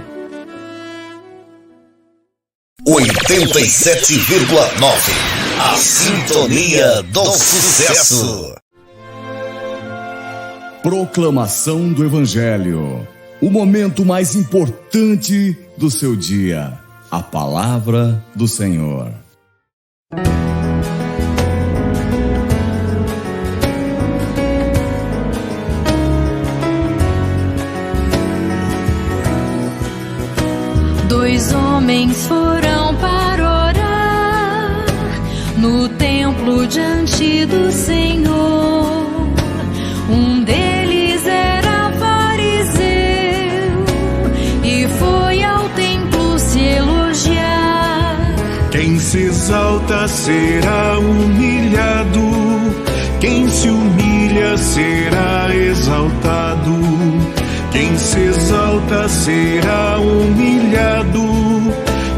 87,9. A sintonia do sucesso. Proclamação do Evangelho. O momento mais importante do seu dia. A palavra do Senhor. Dois homens foram para orar no templo diante do Senhor. Um deles era fariseu e foi ao templo se elogiar. Quem se exalta será humilhado, quem se humilha será exaltado. Quem se exalta será humilhado,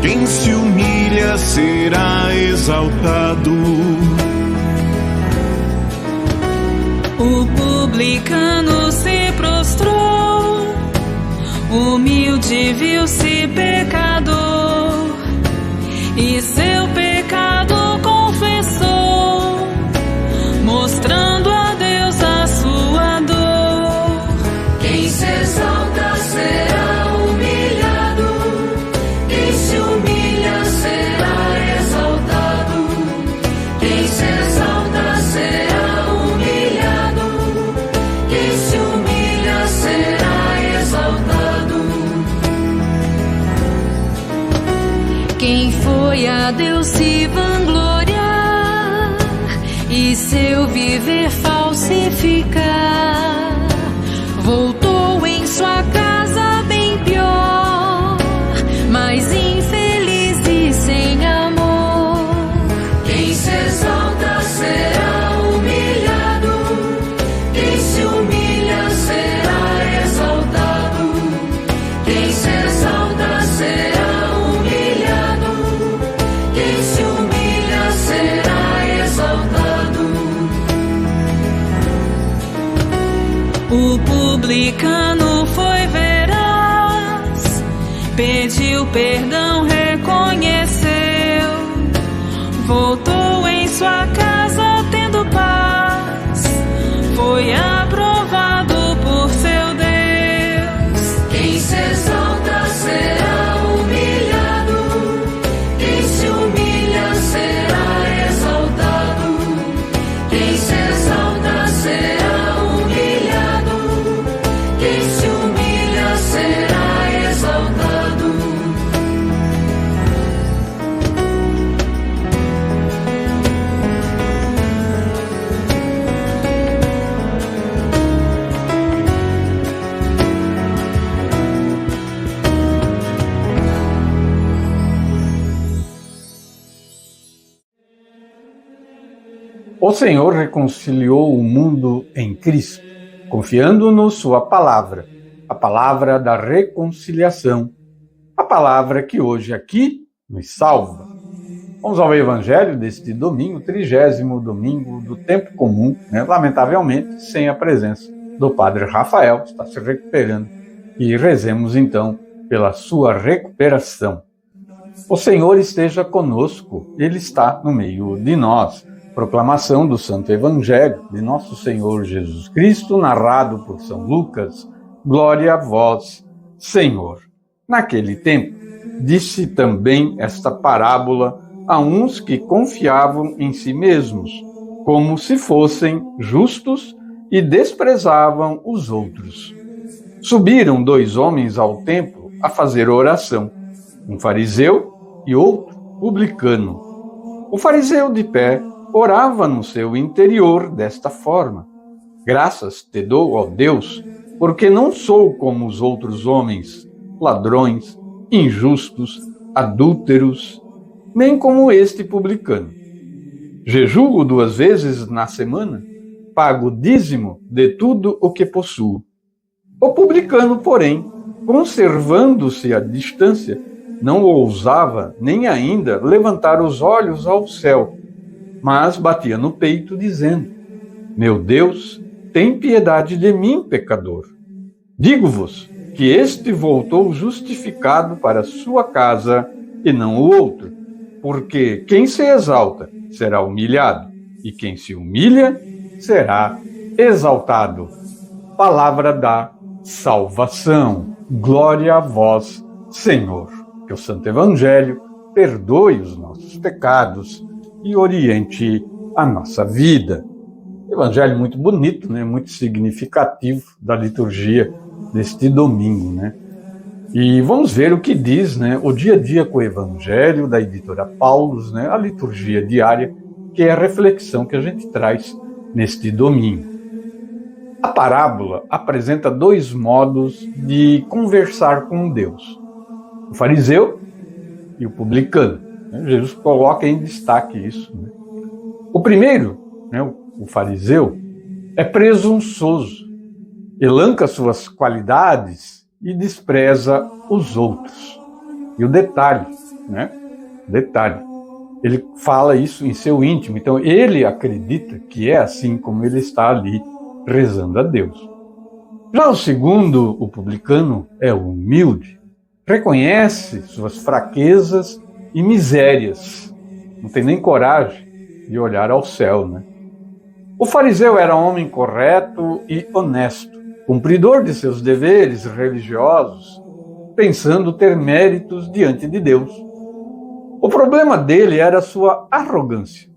quem se humilha será exaltado. O publicano se prostrou, humilde viu-se pecador, e seu pecado confessou, mostrando a Deus a sua dor. Quem se exalta será humilhado, quem se humilha será exaltado. Quem se exalta será humilhado, quem se humilha será exaltado. Quem foi a Deus se vangloriar e seu viver falsificar, voltou em sua casa bem pior, mais infeliz e sem amor. Quem se exalta será humilhado, quem se humilha será exaltado. Quem se exalta será humilhado, quem se humilha será exaltado. O publicano foi veraz, pediu perdão, reconheceu, voltou em sua casa tendo paz, foi aprovado por seu Deus. Quem se exalta será humilhado, quem se humilha será exaltado, quem se exalta será humilhado, quem se humilha será exaltado. O Senhor reconciliou o mundo em Cristo, confiando-nos sua palavra, a palavra da reconciliação, a palavra que hoje aqui nos salva. Vamos ao Evangelho deste domingo, 30º domingo do tempo comum, lamentavelmente sem a presença do Padre Rafael, está se recuperando, e rezemos então pela sua recuperação. O Senhor esteja conosco, Ele está no meio de nós. Proclamação do Santo Evangelho de Nosso Senhor Jesus Cristo, narrado por São Lucas. Glória a vós, Senhor. Naquele tempo, disse também esta parábola a uns que confiavam em si mesmos, como se fossem justos e desprezavam os outros. Subiram 2 homens ao templo a fazer oração, um fariseu e outro publicano. O fariseu de pé orava no seu interior desta forma: graças te dou, ó Deus, porque não sou como os outros homens, ladrões, injustos, adúlteros, nem como este publicano. Jejuo 2 vezes na semana, pago dízimo de tudo o que possuo. O publicano, porém, conservando-se à distância, não ousava nem ainda levantar os olhos ao céu, mas batia no peito, dizendo: meu Deus, tem piedade de mim, pecador. Digo-vos que este voltou justificado para sua casa e não o outro, porque quem se exalta será humilhado, e quem se humilha será exaltado. Palavra da salvação. Glória a vós, Senhor. Que o Santo Evangelho perdoe os nossos pecados e oriente a nossa vida. Evangelho muito bonito, muito significativo da liturgia deste domingo. E vamos ver o que diz o Dia a Dia com o Evangelho, da editora Paulus, a liturgia diária, que é a reflexão que a gente traz neste domingo. A parábola apresenta 2 modos de conversar com Deus: o fariseu e o publicano. Jesus coloca em destaque isso. O primeiro, o fariseu, é presunçoso, elenca suas qualidades e despreza os outros. E o detalhe, ele fala isso em seu íntimo, então ele acredita que é assim como ele está ali rezando a Deus. Já o segundo, o publicano, é humilde, reconhece suas fraquezas e misérias, não tem nem coragem de olhar ao céu. O fariseu era homem correto e honesto, cumpridor de seus deveres religiosos, pensando ter méritos diante de Deus. O problema dele era sua arrogância,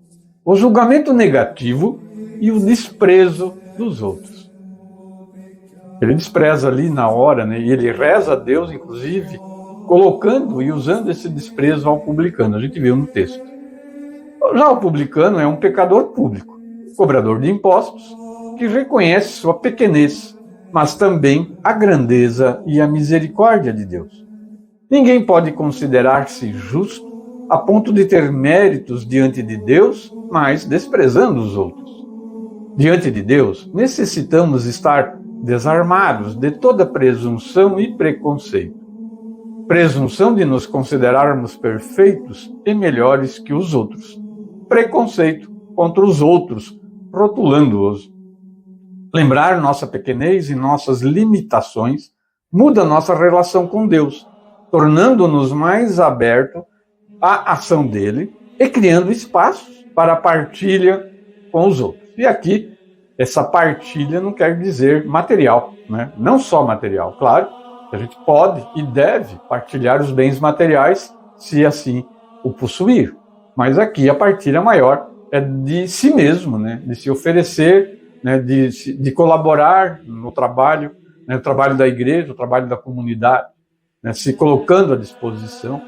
o julgamento negativo e o desprezo dos outros. Ele despreza ali na hora, e ele reza a Deus, inclusive, colocando e usando esse desprezo ao publicano. A gente viu no texto. Já o publicano é um pecador público, cobrador de impostos, que reconhece sua pequenez, mas também a grandeza e a misericórdia de Deus. Ninguém pode considerar-se justo a ponto de ter méritos diante de Deus, mas desprezando os outros. Diante de Deus, necessitamos estar desarmados de toda presunção e preconceito. Presunção de nos considerarmos perfeitos e melhores que os outros. Preconceito contra os outros, rotulando-os. Lembrar nossa pequenez e nossas limitações muda nossa relação com Deus, tornando-nos mais abertos à ação dele e criando espaços para a partilha com os outros. E aqui, essa partilha não quer dizer material, né? Não só material. Claro, a gente pode e deve partilhar os bens materiais, se assim o possuir. Mas aqui a partilha maior é de si mesmo, né? De se oferecer, né? de colaborar no trabalho, né? O trabalho da igreja, o trabalho da comunidade, né? Se colocando à disposição,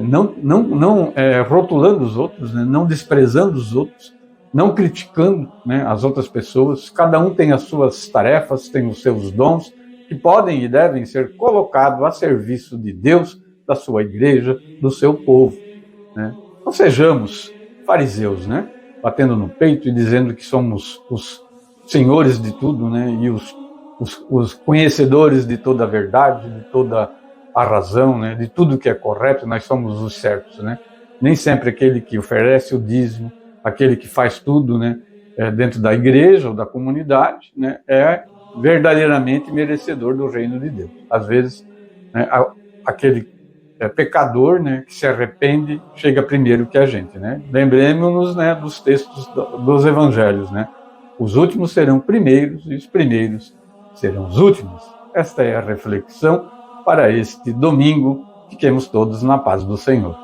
não rotulando os outros, né? Não desprezando os outros, não criticando, né, as outras pessoas. Cada um tem as suas tarefas, tem os seus dons, que podem e devem ser colocados a serviço de Deus, da sua igreja, do seu povo, né? Não sejamos fariseus, né, batendo no peito e dizendo que somos os senhores de tudo, né, e os conhecedores de toda a verdade, de toda a razão, né, de tudo que é correto, nós somos os certos, né? Nem sempre aquele que oferece o dízimo, aquele que faz tudo, né, dentro da igreja ou da comunidade, né, é verdadeiramente merecedor do reino de Deus. Às vezes, né, aquele pecador, né, que se arrepende chega primeiro que a gente, né? Lembremos-nos, né, dos textos dos evangelhos, né? Os últimos serão primeiros e os primeiros serão os últimos. Esta é a reflexão para este domingo. Fiquemos todos na paz do Senhor.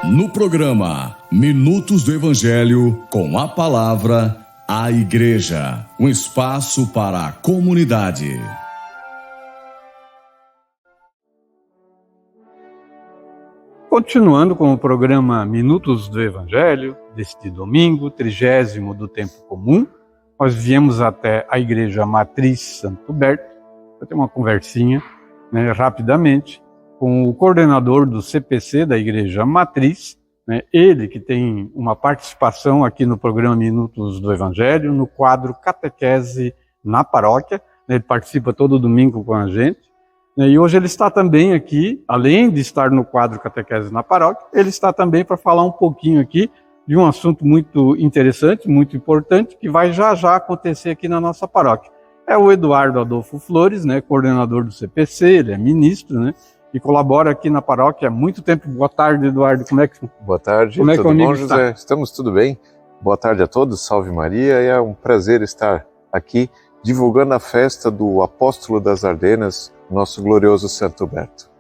No programa Minutos do Evangelho, com a palavra A Igreja, um espaço para a comunidade. Continuando com o programa Minutos do Evangelho, deste domingo, 30º do Tempo Comum, nós viemos até a Igreja Matriz Santo Berto para ter uma conversinha, né, rapidamente, com o coordenador do CPC da Igreja Matriz, né, ele que tem uma participação aqui no programa Minutos do Evangelho, no quadro Catequese na Paróquia, né, ele participa todo domingo com a gente, E hoje ele está também aqui, além de estar no quadro Catequese na Paróquia, ele está também para falar um pouquinho aqui de um assunto muito interessante, muito importante, que vai já já acontecer aqui na nossa paróquia. É o Eduardo Adolfo Flores, né, coordenador do CPC, ele é ministro, né, e colabora aqui na paróquia há muito tempo. Boa tarde, Eduardo. Boa tarde, como é que tudo o amigo bom, José? Estamos tudo bem? Boa tarde a todos, salve Maria, e é um prazer estar aqui divulgando a festa do Apóstolo das Ardenas, nosso glorioso Santo Huberto.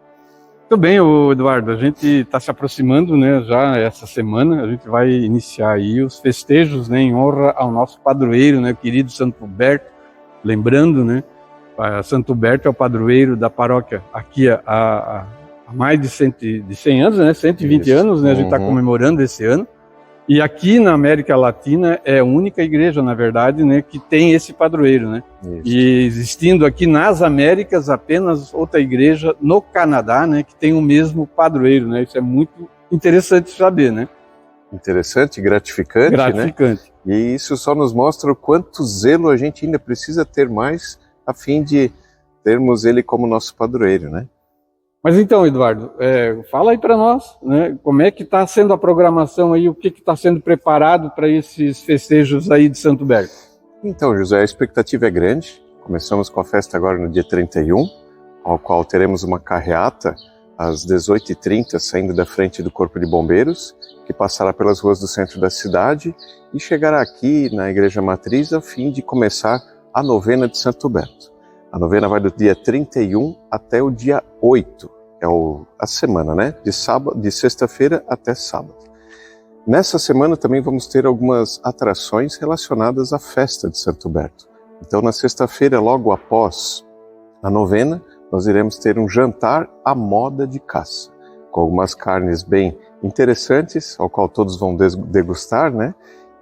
Muito bem, Eduardo, a gente está se aproximando, né, já essa semana, a gente vai iniciar aí os festejos, né, em honra ao nosso padroeiro, né, querido Santo Huberto. Lembrando, né, Santo Huberto é o padroeiro da paróquia aqui há mais de 100 anos, né, 120 Isso. anos, né, a gente está comemorando esse ano. E aqui na América Latina é a única igreja, na verdade, né, que tem esse padroeiro, né? Isso. E existindo aqui nas Américas apenas outra igreja no Canadá, né, que tem o mesmo padroeiro, né? Isso é muito interessante saber, né? Interessante, gratificante, né? E isso só nos mostra o quanto zelo a gente ainda precisa ter mais a fim de termos ele como nosso padroeiro, né? Mas então, Eduardo, fala aí para nós, né, como é que está sendo a programação aí, o que está sendo preparado para esses festejos aí de Santo Huberto? Então, José, a expectativa é grande. Começamos com a festa agora no dia 31, ao qual teremos uma carreata às 18h30, saindo da frente do Corpo de Bombeiros, que passará pelas ruas do centro da cidade e chegará aqui na Igreja Matriz a fim de começar a novena de Santo Huberto. A novena vai do dia 31 até o dia 8. A semana, né? De sexta-feira até sábado. Nessa semana também vamos ter algumas atrações relacionadas à festa de Santo Huberto. Então, na sexta-feira, logo após a novena, nós iremos ter um jantar à moda de caça, com algumas carnes bem interessantes, ao qual todos vão degustar, né?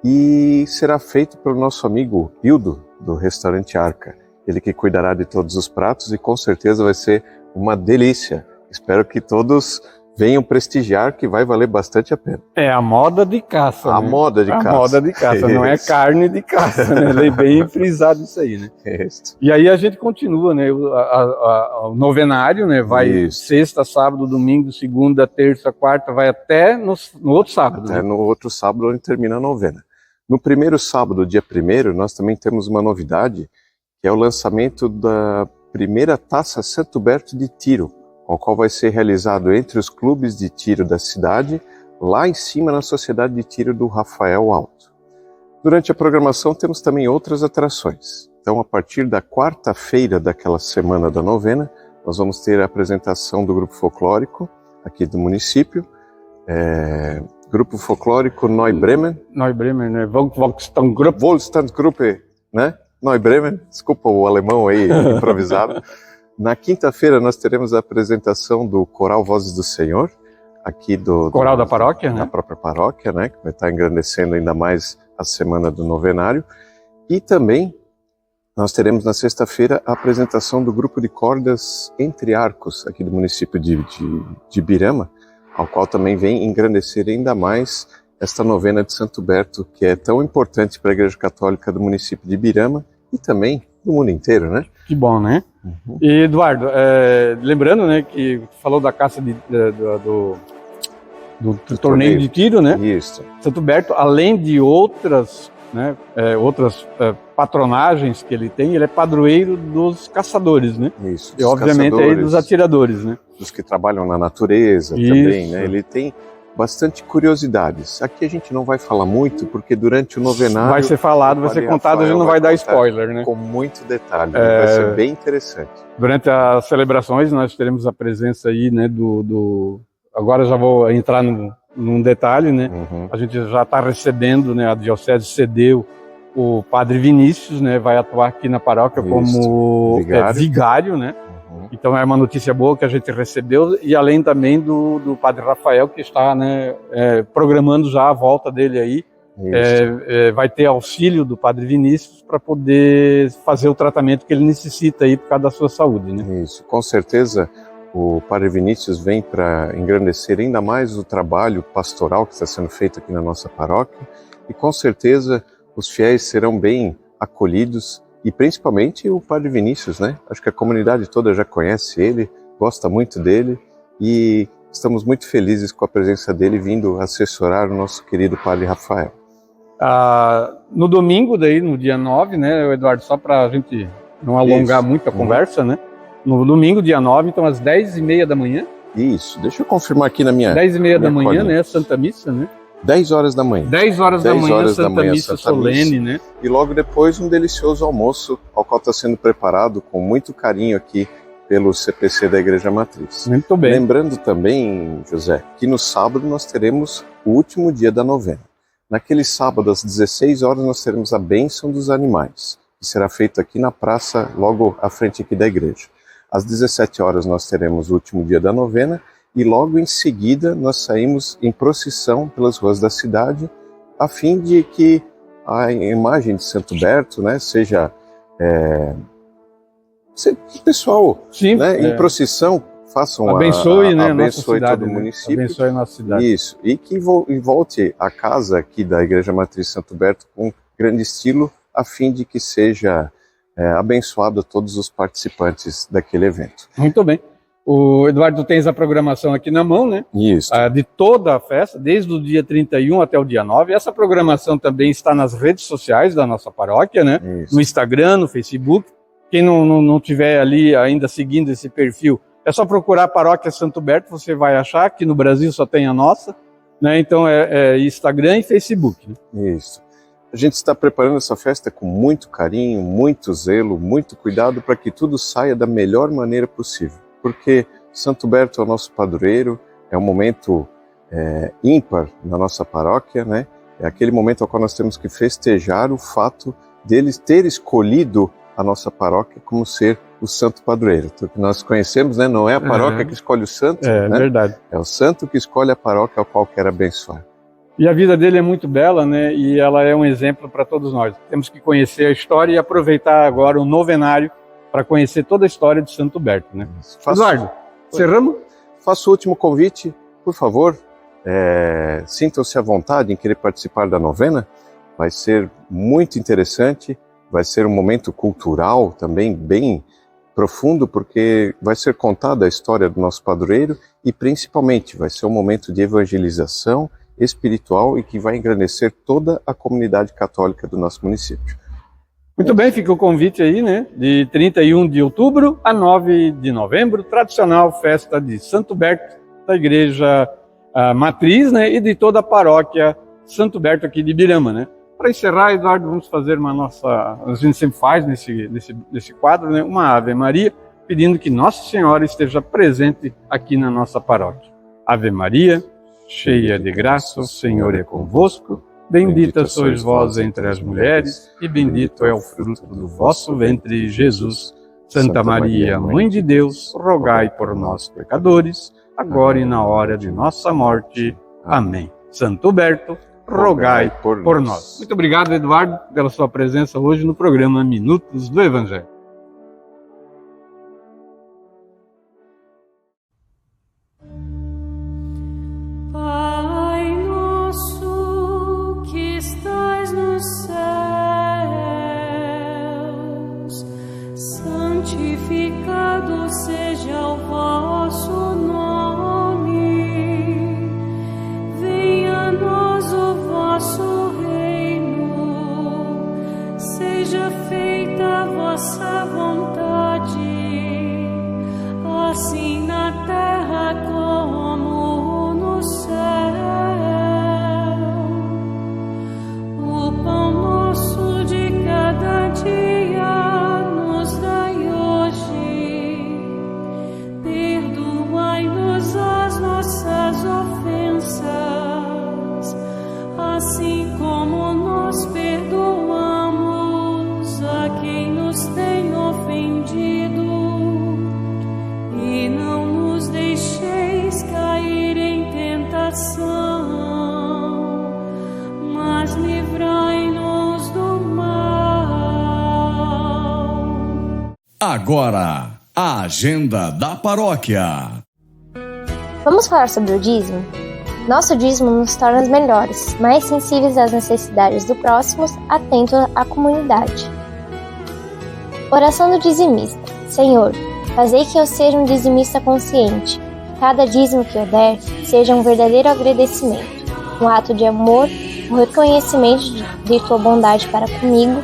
E será feito pelo nosso amigo Hildo, do restaurante Arca. Ele que cuidará de todos os pratos e com certeza vai ser uma delícia. Espero que todos venham prestigiar, que vai valer bastante a pena. É a moda de caça, A moda de caça. A moda de caça, não é carne de caça, né? Ele é bem frisado isso aí, né? Isso. E aí a gente continua, né? O novenário, né? Vai sexta, sábado, domingo, segunda, terça, quarta, vai até no outro sábado. Até no outro sábado, onde termina a novena. No primeiro sábado, dia 1º, nós também temos uma novidade, que é o lançamento da primeira Taça Santo Huberto de Tiro, o qual vai ser realizado entre os clubes de tiro da cidade, lá em cima na Sociedade de Tiro do Rafael Alto. Durante a programação temos também outras atrações. Então, a partir da quarta-feira daquela semana da novena, nós vamos ter a apresentação do grupo folclórico aqui do município, grupo folclórico Neubremen. Neubremen, né? Wohlstandsgruppe, né? Neubremen, desculpa o alemão aí improvisado. Na quinta-feira nós teremos a apresentação do Coral Vozes do Senhor, aqui do Coral da paróquia, né? Da própria paróquia, né? Que vai estar engrandecendo ainda mais a semana do novenário. E também nós teremos na sexta-feira a apresentação do grupo de cordas Entre Arcos, aqui do município de Birama, ao qual também vem engrandecer ainda mais esta novena de Santo Huberto, que é tão importante para a Igreja Católica do município de Birama e também do mundo inteiro, né? Que bom, né? Uhum. E Eduardo, lembrando, né, que falou da caça do torneio de tiro, né? Isso. Santo Huberto, além de outras, né, patronagens que ele tem, ele é padroeiro dos caçadores, né? Isso. E obviamente aí dos atiradores, né? Dos que trabalham na natureza também, né? Ele tem bastante curiosidades. Aqui a gente não vai falar muito, porque durante o novenário... Vai ser falado, vai ser contado, a gente não vai dar spoiler, né? Com muito detalhe, vai ser bem interessante. Durante as celebrações nós teremos a presença aí, né, agora já vou entrar num detalhe, né? Uhum. A gente já está recebendo, né, a Diocese cedeu o Padre Vinícius, né, vai atuar aqui na paróquia como vigário, né? Então é uma notícia boa que a gente recebeu, e além também do Padre Rafael, que está, né, programando já a volta dele aí. Vai ter auxílio do Padre Vinícius para poder fazer o tratamento que ele necessita aí por causa da sua saúde, né? Isso, com certeza o Padre Vinícius vem para engrandecer ainda mais o trabalho pastoral que está sendo feito aqui na nossa paróquia, e com certeza os fiéis serão bem acolhidos e principalmente o Padre Vinícius, né? Acho que a comunidade toda já conhece ele, gosta muito dele, e estamos muito felizes com a presença dele vindo assessorar o nosso querido Padre Rafael. No domingo, daí, no dia 9, né, Eduardo, só para a gente não alongar muito a conversa, né? No domingo, dia 9, então às 10h30 da manhã. Isso, deixa eu confirmar aqui na minha... 10h30 da manhã, né, Santa Missa, né? 10 horas da manhã. 10 horas da manhã, Santa Missa solene, né? E logo depois um delicioso almoço, ao qual está sendo preparado com muito carinho aqui pelo CPC da Igreja Matriz. Muito bem. Lembrando também, José, que no sábado nós teremos o último dia da novena. Naquele sábado, às 16 horas, nós teremos a bênção dos animais, que será feito aqui na praça, logo à frente aqui da igreja. Às 17 horas nós teremos o último dia da novena e logo em seguida nós saímos em procissão pelas ruas da cidade, a fim de que a imagem de Santo Berto, né, seja pessoal, sim, né, em procissão, façam abençoe, né, abençoe cidade, todo o município. Abençoe a nossa cidade. Isso, e que volte a casa aqui da Igreja Matriz Santo Berto com grande estilo, a fim de que seja abençoado a todos os participantes daquele evento. Muito bem. O Eduardo, tens a programação aqui na mão, né? Isso. De toda a festa, desde o dia 31 até o dia 9. Essa programação também está nas redes sociais da nossa paróquia, né? Isso. No Instagram, no Facebook. Quem não tiver ali ainda seguindo esse perfil, é só procurar a Paróquia Santo Berto, você vai achar, que no Brasil só tem a nossa, né? Então é Instagram e Facebook. Né? Isso. A gente está preparando essa festa com muito carinho, muito zelo, muito cuidado para que tudo saia da melhor maneira possível. Porque Santo Berto é o nosso padroeiro, é um momento ímpar na nossa paróquia, né? É aquele momento ao qual nós temos que festejar o fato deles ter escolhido a nossa paróquia como ser o santo padroeiro. Então, que nós conhecemos, né? Não é a paróquia que escolhe o santo, né? Verdade. É o santo que escolhe a paróquia ao qual quer abençoar. E a vida dele é muito bela, né? E ela é um exemplo para todos nós. Temos que conhecer a história e aproveitar agora o novenário para conhecer toda a história de Santo Berto, né? Eduardo, encerramos? Faço o último convite, por favor. Sintam-se à vontade em querer participar da novena. Vai ser muito interessante. Vai ser um momento cultural também bem profundo, porque vai ser contada a história do nosso padroeiro e principalmente vai ser um momento de evangelização espiritual e que vai engrandecer toda a comunidade católica do nosso município. Muito bem, fica o convite aí, né? De 31 de outubro a 9 de novembro, tradicional festa de Santo Berto, da Igreja Matriz, né? E de toda a paróquia Santo Berto aqui de Ibirama, né? Para encerrar, Eduardo, vamos fazer a gente sempre faz nesse quadro, né, uma Ave Maria, pedindo que Nossa Senhora esteja presente aqui na nossa paróquia. Ave Maria, cheia de graça, o Senhor é convosco, bendita sois vós entre as mulheres, e bendito é o fruto do vosso ventre, Jesus. Santa Maria, Mãe de Deus, rogai por nós, pecadores, agora e na hora de nossa morte. Amém. Santo Berto, rogai por nós. Muito obrigado, Eduardo, pela sua presença hoje no programa Minutos do Evangelho. Pai nosso que estais nos céus, santificado seja o vosso nome. Venha a nós o vosso reino, seja feita a vossa vontade, assim na terra como no céu. O pão nosso de cada dia nos dai hoje, perdoai-nos as nossas ofensas, assim como nós perdoamos a quem nos tem ofendido, e não nos deixeis cair em tentação, mas livrai-nos do mal. Agora, a agenda da paróquia. Vamos falar sobre o dízimo? Nosso dízimo nos torna melhores, mais sensíveis às necessidades do próximo, atentos à comunidade. Oração do dizimista. Senhor, fazei que eu seja um dizimista consciente. Cada dízimo que eu der seja um verdadeiro agradecimento, um ato de amor, um reconhecimento de tua bondade para comigo.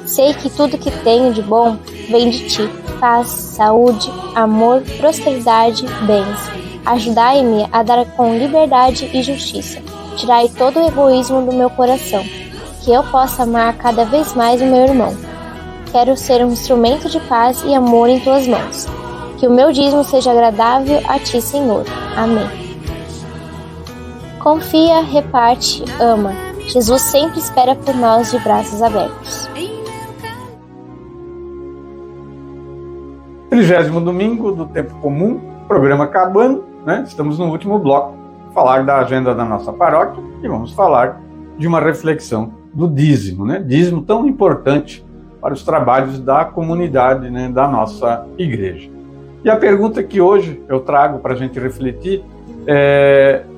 Sei que tudo que tenho de bom vem de ti. Paz, saúde, amor, prosperidade, bens. Ajudai-me a dar com liberdade e justiça. Tirai todo o egoísmo do meu coração, que eu possa amar cada vez mais o meu irmão. Quero ser um instrumento de paz e amor em tuas mãos. Que o meu dízimo seja agradável a ti, Senhor. Amém. Confia, reparte, ama. Jesus sempre espera por nós de braços abertos. 30º domingo do tempo comum, programa acabando, né? Estamos no último bloco, falar da agenda da nossa paróquia e vamos falar de uma reflexão do dízimo, né? Dízimo tão importante para os trabalhos da comunidade, né, da nossa igreja. E a pergunta que hoje eu trago para a gente refletir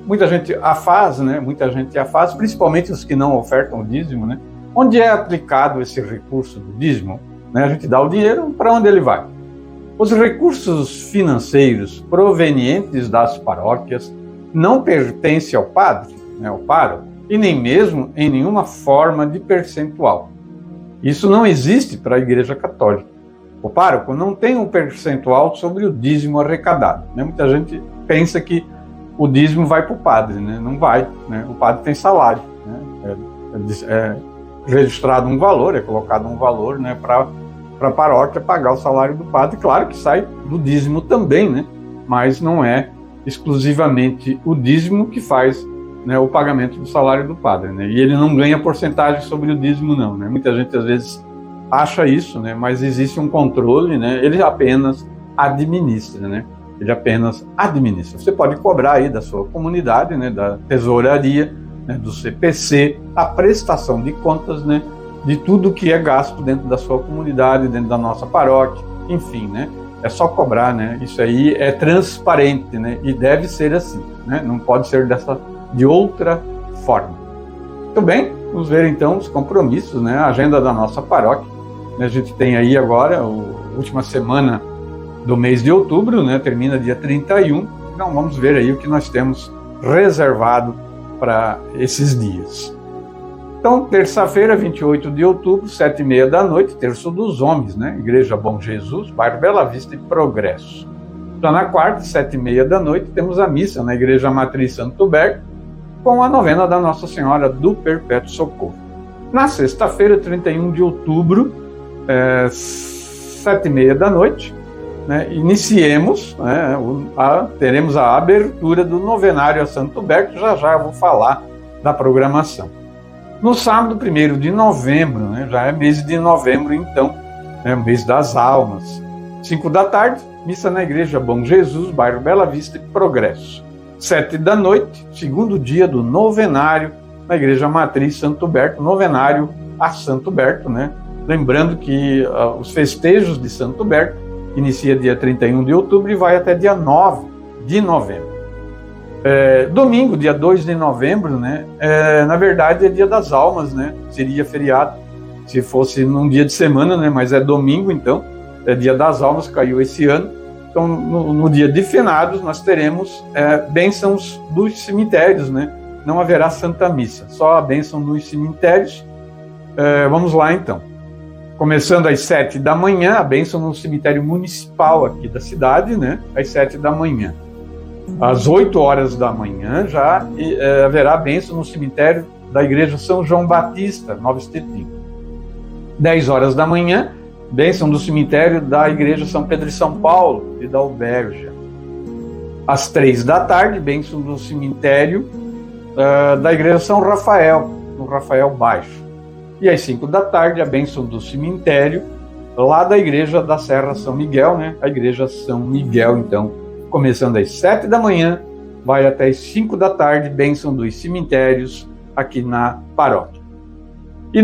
muita gente a faz, principalmente os que não ofertam o dízimo, né? Onde é aplicado esse recurso do dízimo? Né? A gente dá o dinheiro, para onde ele vai? Os recursos financeiros provenientes das paróquias não pertencem ao padre, né, ao pároco, e nem mesmo em nenhuma forma de percentual. Isso não existe para a Igreja Católica. O pároco não tem um percentual sobre o dízimo arrecadado. Né? Muita gente pensa que o dízimo vai para o padre, né? Não vai. Né? O padre tem salário. Né? É registrado um valor, é colocado um valor, né, para a paróquia pagar o salário do padre. Claro que sai do dízimo também, né? Mas não é exclusivamente o dízimo que faz, né, o pagamento do salário do padre. Né? E ele não ganha porcentagem sobre o dízimo, não. Né? Muita gente, às vezes, acha isso, né? Mas existe um controle, né? Ele apenas administra, né? Ele apenas administra. Você pode cobrar aí da sua comunidade, né, da tesouraria, né, do CPC, a prestação de contas, né, de tudo que é gasto dentro da sua comunidade, dentro da nossa paróquia, enfim, né? É só cobrar, né? Isso aí é transparente, né? E deve ser assim, né? Não pode ser de outra forma. Muito bem, vamos ver então os compromissos, né? A agenda da nossa paróquia. A gente tem aí agora a última semana do mês de outubro, né? Termina dia 31. Então vamos ver aí o que nós temos reservado para esses dias. Então, terça-feira, 28 de outubro, 7h30 da noite, Terço dos Homens, né? Igreja Bom Jesus, bairro Bela Vista e Progresso. Já na quarta, 7h30 da noite, temos a missa na Igreja Matriz Santo Berto, com a novena da Nossa Senhora do Perpétuo Socorro. Na sexta-feira, 31 de outubro, 7h30 da noite, né, iniciemos, né, teremos a abertura do novenário a Santo Berto. Já eu vou falar da programação. No sábado, 1º de novembro, né, já é mês de novembro, então, né, mês das almas. 5 da tarde, missa na Igreja Bom Jesus, bairro Bela Vista e Progresso. 7 da noite, segundo dia do novenário na Igreja Matriz Santo Berto, novenário a Santo Berto, né? Lembrando que os festejos de Santo Berto inicia dia 31 de outubro e vai até dia 9 de novembro. Domingo, dia 2 de novembro, né? Na verdade é dia das almas, né? Seria feriado se fosse num dia de semana, né? Mas é domingo, então, é dia das almas, caiu esse ano. Então, no dia de finados, nós teremos bênçãos dos cemitérios, né? Não haverá Santa Missa, só a bênção dos cemitérios. Vamos lá, então. Começando às 7 da manhã, a bênção no cemitério municipal aqui da cidade, né? Às 7 da manhã. Às 8 horas da manhã, já haverá a bênção no cemitério da Igreja São João Batista, Nova Estetim. 10 horas da manhã, bênção do cemitério da Igreja São Pedro e São Paulo, de Dalbergia. Às 3 da tarde, bênção do cemitério da Igreja São Rafael, no Rafael Baixo. E às 5 da tarde, a bênção do cemitério lá da Igreja da Serra São Miguel, né? A Igreja São Miguel, então, começando às 7 da manhã, vai até às 5 da tarde, bênção dos cemitérios aqui na paróquia. E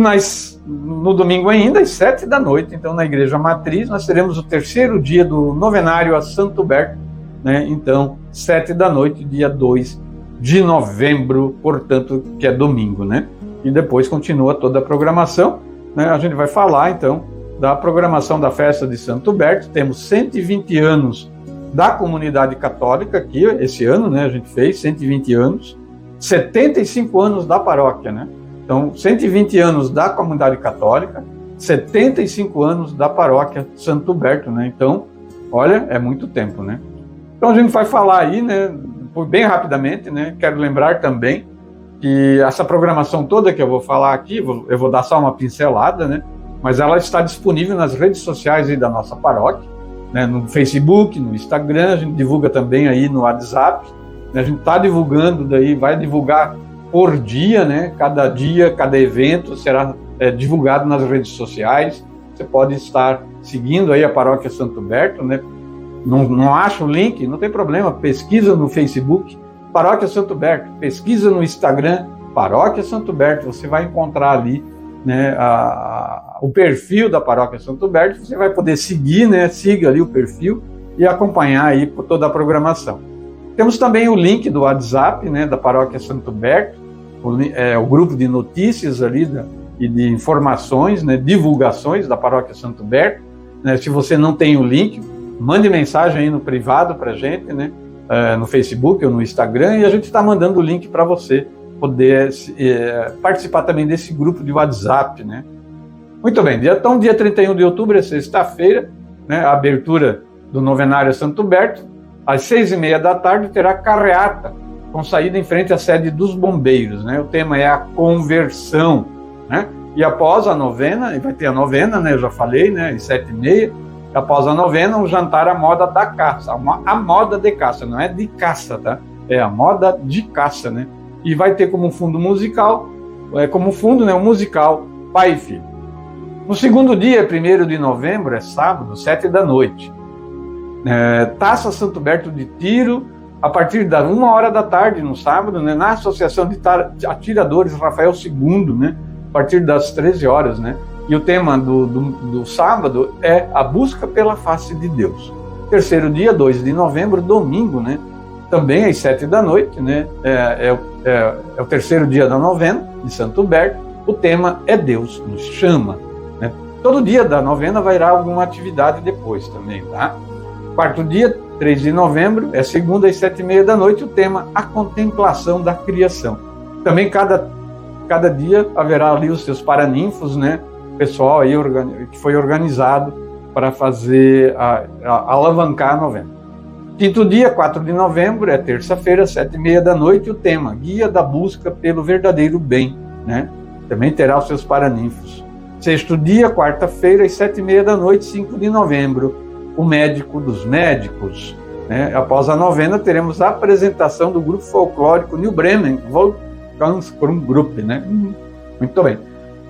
no domingo ainda, às 7 da noite, então, na Igreja Matriz, nós teremos o terceiro dia do novenário a Santo Berto, né? Então, 7 da noite, dia 2 de novembro, portanto, que é domingo, né? E depois continua toda a programação, né? A gente vai falar, então, da programação da festa de Santo Berto. Temos 120 anos da comunidade católica aqui, esse ano, né, a gente fez 120 anos, 75 anos da paróquia, né? Então, 120 anos da comunidade católica, 75 anos da paróquia Santo Berto, né? Então, olha, é muito tempo, né? Então, a gente vai falar aí, né, bem rapidamente, né? Quero lembrar também que essa programação toda que eu vou falar aqui, eu vou dar só uma pincelada, né? Mas ela está disponível nas redes sociais aí da nossa paróquia, né? No Facebook, no Instagram, a gente divulga também aí no WhatsApp, né? A gente está divulgando, daí vai divulgar por dia, né? Cada dia, cada evento será divulgado nas redes sociais. Você pode estar seguindo aí a Paróquia Santo Berto, né? Não acha o link? Não tem problema, pesquisa no Facebook, Paróquia Santo Berto, pesquisa no Instagram, Paróquia Santo Berto, você vai encontrar ali, né, o perfil da Paróquia Santo Berto, você vai poder seguir, né? Siga ali o perfil e acompanhar aí toda a programação. Temos também o link do WhatsApp, né, da Paróquia Santo Berto, o grupo de notícias ali e de informações, né, divulgações da Paróquia Santo Berto, né? Se você não tem o link, mande mensagem aí no privado para a gente, né, no Facebook ou no Instagram, e a gente está mandando o link para você poder participar também desse grupo de WhatsApp, né? Muito bem, então dia 31 de outubro é sexta-feira, né, a abertura do novenário Santo Berto, às 6h30 da tarde terá carreata com saída em frente à sede dos bombeiros, né? O tema é a conversão, né? E após a novena, e vai ter a novena, né? Eu já falei, né? Às 7h30, após a novena, o jantar à moda da caça, a moda de caça, não é de caça, tá? É a moda de caça, né? E vai ter como fundo musical, né? Um musical Pai e Filho. No segundo dia, 1º de novembro, é sábado, 7h. Taça Santo Berto de Tiro, a partir das 1h da tarde, no sábado, né, na Associação de Atiradores Rafael II, né, a partir das 13 horas, né, e o tema do sábado é a busca pela face de Deus. Terceiro dia, 2 de novembro, domingo, né, também às 7h, né, é o terceiro dia da novena de Santo Berto, o tema é Deus nos chama, né. Todo dia da novena vai haver alguma atividade depois também, tá? Quarto dia, 3 de novembro, é segunda às 7h30, o tema A Contemplação da Criação. Também cada dia haverá ali os seus paraninfos, né? Pessoal aí que foi organizado para fazer, alavancar a novena. Quinto dia, 4 de novembro, é terça-feira, 7h30, o tema Guia da Busca pelo Verdadeiro Bem, né? Também terá os seus paraninfos. Sexto dia, quarta-feira, às 7h30, 5 de novembro, o médico dos médicos, né? Após a novena, teremos a apresentação do grupo folclórico New Bremen Volksgruppe, né? Muito bem.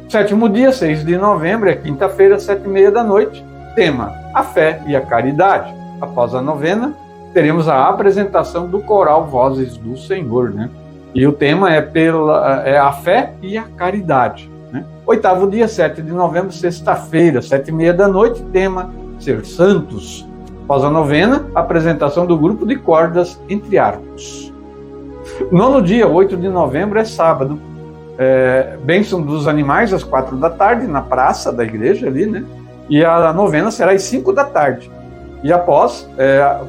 Sétimo dia, 6 de novembro, é quinta-feira, 7h30, tema A Fé e a Caridade. Após a novena, teremos a apresentação do coral Vozes do Senhor, né? E o tema é a fé e a caridade, né? Oitavo dia, 7 de novembro, sexta-feira, 7h30, tema Ser Santos. Após a novena, a apresentação do grupo de cordas Entre Arcos. Nono dia, 8 de novembro, é sábado. Bênção dos animais às 4 da tarde, na praça da igreja ali, né? E a novena será às 5 da tarde. E após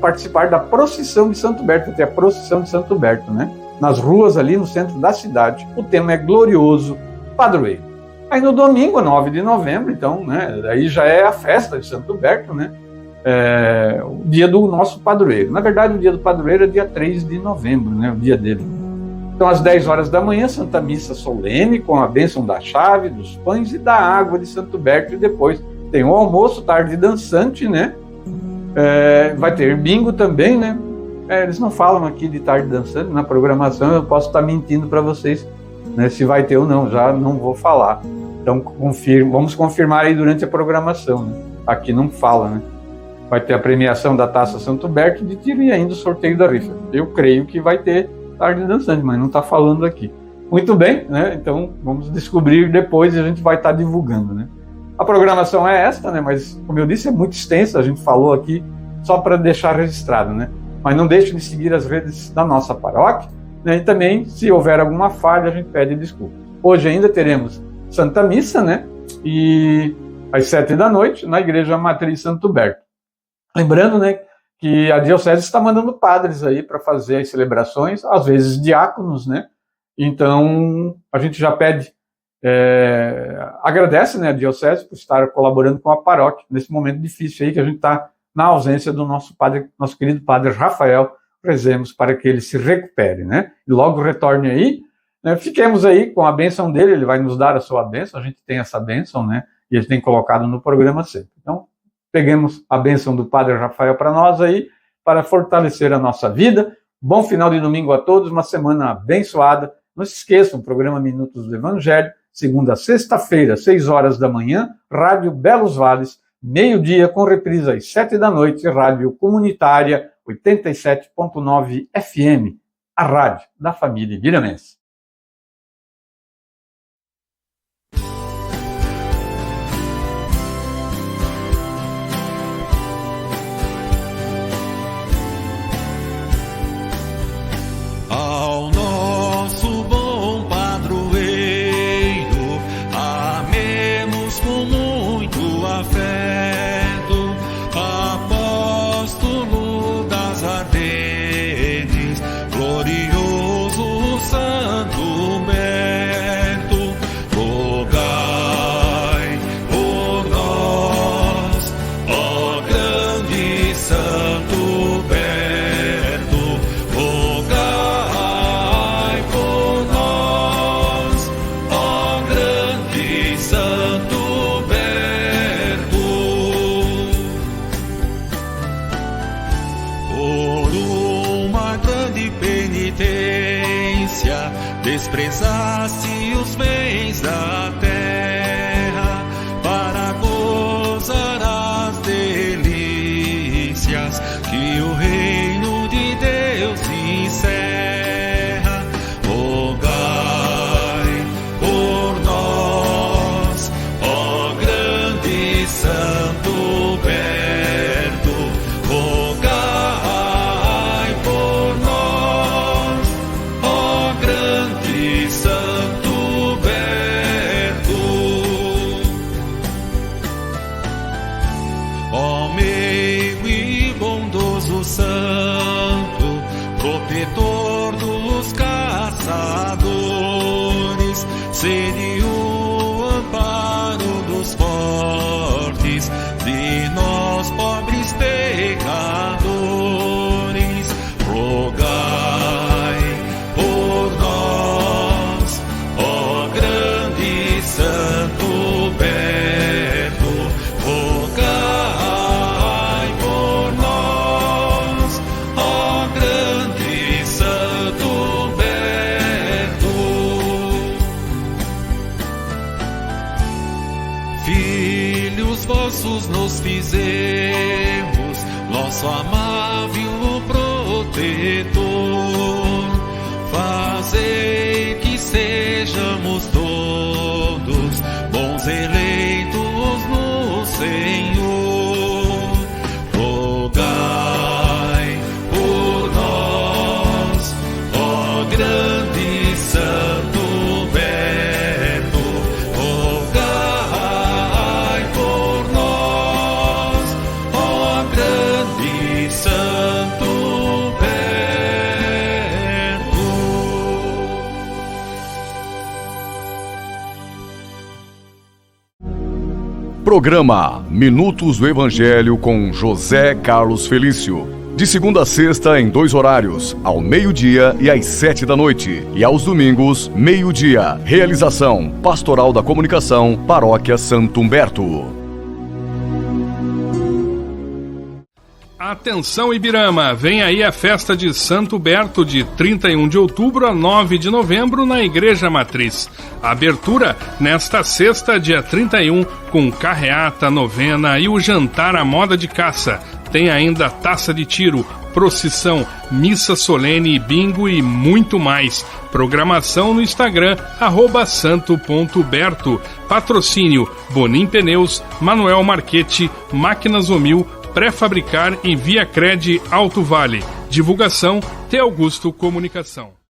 participar da procissão de Santo Berto, tem a procissão de Santo Berto, né? Nas ruas ali no centro da cidade. O tema é Glorioso Padroeiro. Aí no domingo, 9 de novembro, então, né, aí já é a festa de Santo Berto, né, o dia do nosso padroeiro. Na verdade, o dia do padroeiro é dia 3 de novembro, né, o dia dele. Então, às 10 horas da manhã, Santa Missa solene, com a bênção da chave, dos pães e da água de Santo Berto, e depois tem o almoço, tarde dançante, né, vai ter bingo também, né, eles não falam aqui de tarde dançante na programação, eu posso estar mentindo para vocês, né, se vai ter ou não, já não vou falar. Então, vamos confirmar aí durante a programação, né? Aqui não fala, né? Vai ter a premiação da Taça Santo Berto de Tiro e ainda o sorteio da rifa. Eu creio que vai ter tarde dançante, mas não está falando aqui. Muito bem, né? Então, vamos descobrir depois e a gente vai estar divulgando, né? A programação é esta, né? Mas, como eu disse, é muito extensa, a gente falou aqui só para deixar registrado, né? Mas não deixe de seguir as redes da nossa paróquia, né? E também, se houver alguma falha, a gente pede desculpa. Hoje ainda teremos Santa Missa, né? E às 7 da noite, na Igreja Matriz Santo Berto. Lembrando, né, que a Diocese está mandando padres aí para fazer as celebrações, às vezes diáconos, né? Então, a gente já pede, agradece, né, a Diocese por estar colaborando com a paróquia nesse momento difícil aí que a gente está na ausência do nosso padre, nosso querido padre Rafael. Rezemos para que ele se recupere, né? E logo retorne aí, né? Fiquemos aí com a bênção dele, ele vai nos dar a sua bênção, a gente tem essa bênção, né? E ele tem colocado no programa sempre. Então, peguemos a bênção do padre Rafael para nós aí, para fortalecer a nossa vida. Bom final de domingo a todos, uma semana abençoada. Não se esqueçam, o programa Minutos do Evangelho, segunda a sexta-feira, 6 horas da manhã, Rádio Belos Vales, meio-dia, com reprise às 7 da noite, Rádio Comunitária 87.9 FM, a rádio da família Ibiramense. Ao nosso bom padroeiro, amemos com muito afeto, apóstolo das Ardenes, glorioso Santo Humberto, rogai por nós, ó grande Santo Humberto, rogai por nós, ó grande Santo Humberto. Por uma grande penitência, desprezaste os bens da terra, para gozar as delícias que o reino de Deus encerra. Rogai por nós, ó grande Santo Humberto, rogai por nós, ó grande Santo Humberto. Ó meigo e bondoso santo, protetor dos caçadores, sede o amparo dos fortes, de nós pobres pecadores. Rogai por nós, ó grande Santo Humberto, rogai por nós, ó grande Santo Humberto. Filhos vossos nos fizemos, nosso amável protetor, fazei que sejamos todos bons eleitos no Senhor. Rogai por nós, ó grande Santo Humberto, rogai por nós, ó grande Santo Humberto. Programa Minutos do Evangelho com José Carlos Felício. De segunda a sexta em 2 horários, ao meio-dia e às 7 da noite. E aos domingos, meio-dia. Realização Pastoral da Comunicação, Paróquia Santo Humberto. Atenção Ibirama, vem aí a festa de Santo Humberto de 31 de outubro a 9 de novembro na Igreja Matriz. A abertura nesta sexta, dia 31, com carreata, novena e o jantar à moda de caça. Tem ainda taça de tiro, procissão, missa solene, bingo e muito mais. Programação no Instagram, @santo.berto. Patrocínio Bonim Pneus, Manuel Marchetti, Máquinas Omil, Pré-Fabricar e Via Cred Alto Vale. Divulgação T. Augusto Comunicação.